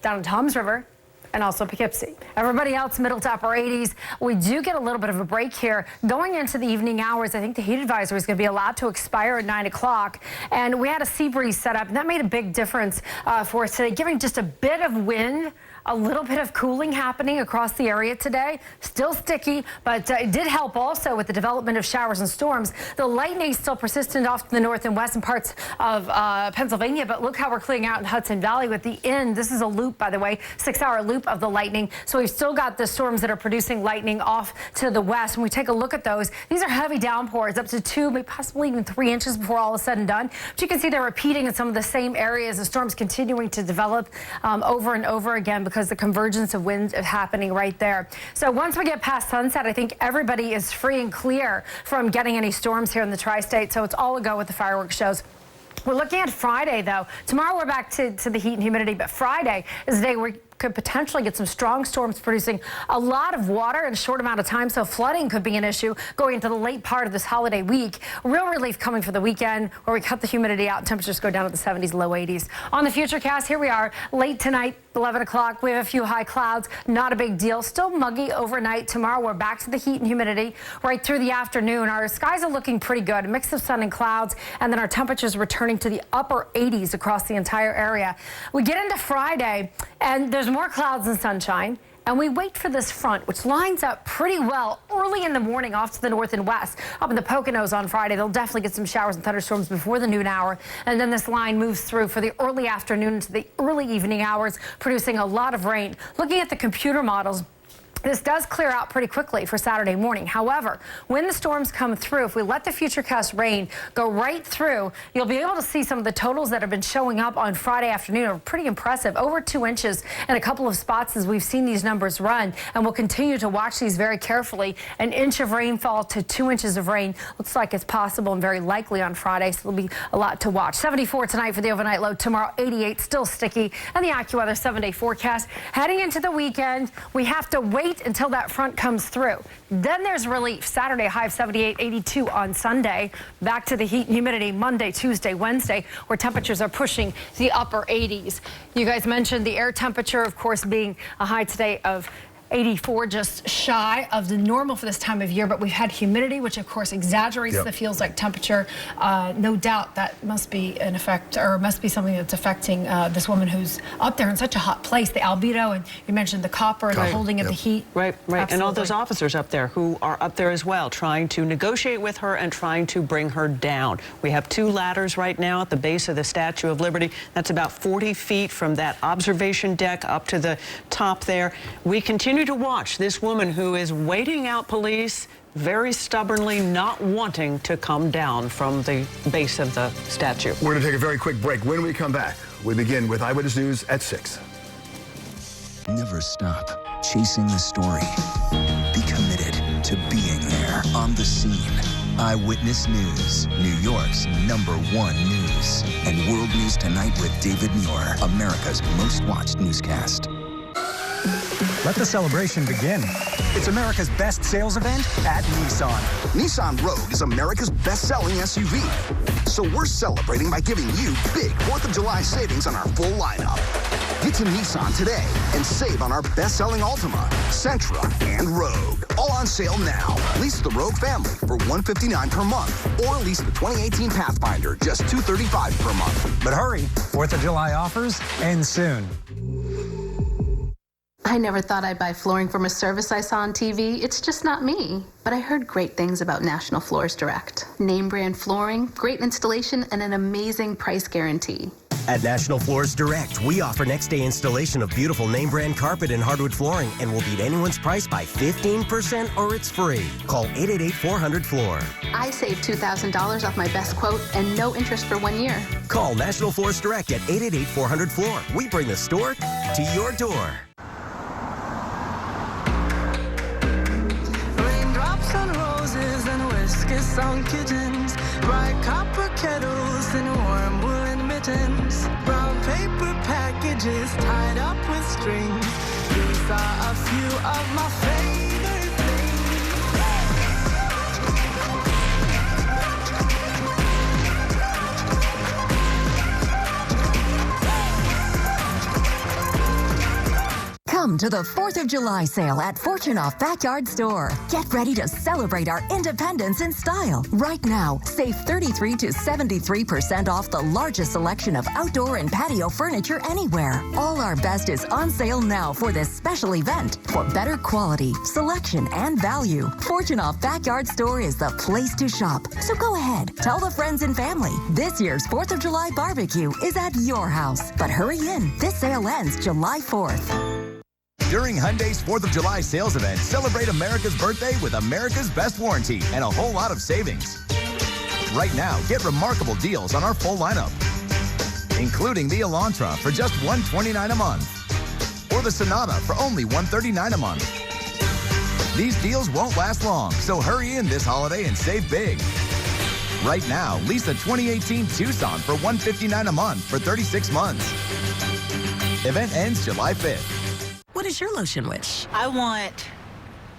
down in Toms River and also Poughkeepsie. Everybody else middle to upper 80s. We do get a little bit of a break here. Going into the evening hours, I think the heat advisory is going to be allowed to expire at 9 o'clock. And we had a sea breeze set up, and that made a big difference for us today, giving just a bit of wind a little bit of cooling happening across the area today. Still sticky, but it did help also with the development of showers and storms. The lightning still persistent off to the north and western parts of Pennsylvania, but look how we're clearing out in Hudson Valley with the end. This is a loop, by the way, 6-hour loop of the lightning. So we've still got the storms that are producing lightning off to the west. When we take a look at those, these are heavy downpours, up to 2, maybe possibly even 3 inches before all is said and done. But you can see they're repeating in some of the same areas. The storms continuing to develop over and over again because the convergence of winds is happening right there. So once we get past sunset, I think everybody is free and clear from getting any storms here in the tri-state. So it's all a go with the fireworks shows. We're looking at Friday, though. Tomorrow we're back to the heat and humidity, but Friday is the day we could potentially get some strong storms producing a lot of water in a short amount of time, so flooding could be an issue going into the late part of this holiday week. Real relief coming for the weekend where we cut the humidity out and temperatures go down to the 70s, low 80s. On the Futurecast, here we are late tonight, 11 o'clock. We have a few high clouds, not a big deal. Still muggy overnight. Tomorrow we're back to the heat and humidity right through the afternoon. Our skies are looking pretty good, a mix of sun and clouds, and then our temperatures returning to the upper 80s across the entire area. We get into Friday and there's more clouds and sunshine, and we wait for this front, which lines up pretty well early in the morning off to the north and west. Up in the Poconos on Friday, they'll definitely get some showers and thunderstorms before the noon hour, and then this line moves through for the early afternoon into the early evening hours, producing a lot of rain. Looking at the computer models, this does clear out pretty quickly for Saturday morning. However, when the storms come through, if we let the Futurecast rain go right through, you'll be able to see some of the totals that have been showing up on Friday afternoon are pretty impressive. Over 2 inches in a couple of spots as we've seen these numbers run, and we'll continue to watch these very carefully. An inch of rainfall to 2 inches of rain looks like it's possible and very likely on Friday, so there'll be a lot to watch. 74 tonight for the overnight low. Tomorrow, 88, still sticky. And the AccuWeather 7-day forecast. Heading into the weekend, we have to wait until that front comes through. Then there's relief. Saturday, high of 78, 82 on Sunday. Back to the heat and humidity Monday, Tuesday, Wednesday, where temperatures are pushing the upper 80s. You guys mentioned the air temperature, of course, being a high today of 84, just shy of the normal for this time of year, but we've had humidity, which of course exaggerates the feels like temperature. No doubt that must be an effect, or must be something that's affecting this woman who's up there in such a hot place. The albedo, and you mentioned the copper and the holding of the heat. Right. Absolutely. And all those officers up there who are up there as well, trying to negotiate with her and trying to bring her down. We have 2 ladders right now at the base of the Statue of Liberty. That's about 40 feet from that observation deck up to the top there. We continue to watch this woman who is waiting out police, very stubbornly not wanting to come down from the base of the statue. We're going to take a very quick break. When we come back, we begin with Eyewitness News at 6. Never stop chasing the story. Be committed to being there on the scene. Eyewitness News, New York's #1 news. And World News Tonight with David Muir, America's most watched newscast. Let the celebration begin. It's America's best sales event at Nissan. Nissan Rogue is America's best-selling SUV. So we're celebrating by giving you big 4th of July savings on our full lineup. Get to Nissan today and save on our best-selling Altima, Sentra, and Rogue. All on sale now. Lease the Rogue family for $159 per month, or lease the 2018 Pathfinder, just $235 per month. But hurry, 4th of July offers end soon. I never thought I'd buy flooring from a service I saw on TV. It's just not me. But I heard great things about National Floors Direct. Name brand flooring, great installation, and an amazing price guarantee. At National Floors Direct, we offer next-day installation of beautiful name-brand carpet and hardwood flooring, and will beat anyone's price by 15% or it's free. Call 888-400-FLOOR. I saved $2,000 off my best quote and no interest for 1 year. Call National Floors Direct at 888-400-FLOOR. We bring the store to your door. Raindrops on roses and whiskers on kittens, bright copper kettles and warm woolen mittens, brown paper packages tied up with strings. These are a few of my favorite Come Come to the 4th of July sale at Fortune Off Backyard Store. Get ready to celebrate our independence in style. Right now, save 33 to 73% off the largest selection of outdoor and patio furniture anywhere. All our best is on sale now for this special event. For better quality, selection, and value, Fortune Off Backyard Store is the place to shop. So go ahead, tell the friends and family. This year's 4th of July barbecue is at your house. But hurry in, this sale ends July 4th. During Hyundai's 4th of July sales event, celebrate America's birthday with America's best warranty and a whole lot of savings. Right now, get remarkable deals on our full lineup, including the Elantra for just $129 a month, or the Sonata for only $139 a month. These deals won't last long, so hurry in this holiday and save big. Right now, lease a 2018 Tucson for $159 a month for 36 months. Event ends July 5th. What is your lotion wish? I want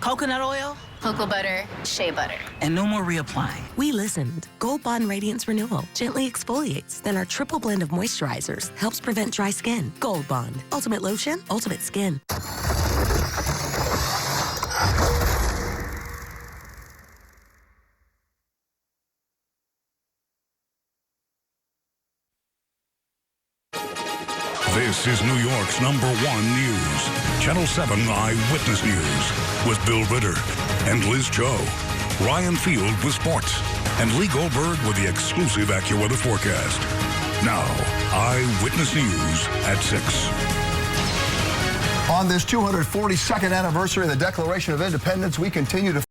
coconut oil, cocoa butter, shea butter, and no more reapplying. We listened. Gold Bond Radiance Renewal gently exfoliates. Then our triple blend of moisturizers helps prevent dry skin. Gold Bond. Ultimate lotion, ultimate skin. This is New York's #1 news. Channel 7 Eyewitness News with Bill Ritter and Liz Cho. Ryan Field with sports. And Lee Goldberg with the exclusive AccuWeather forecast. Now, Eyewitness News at 6. On this 242nd anniversary of the Declaration of Independence, we continue to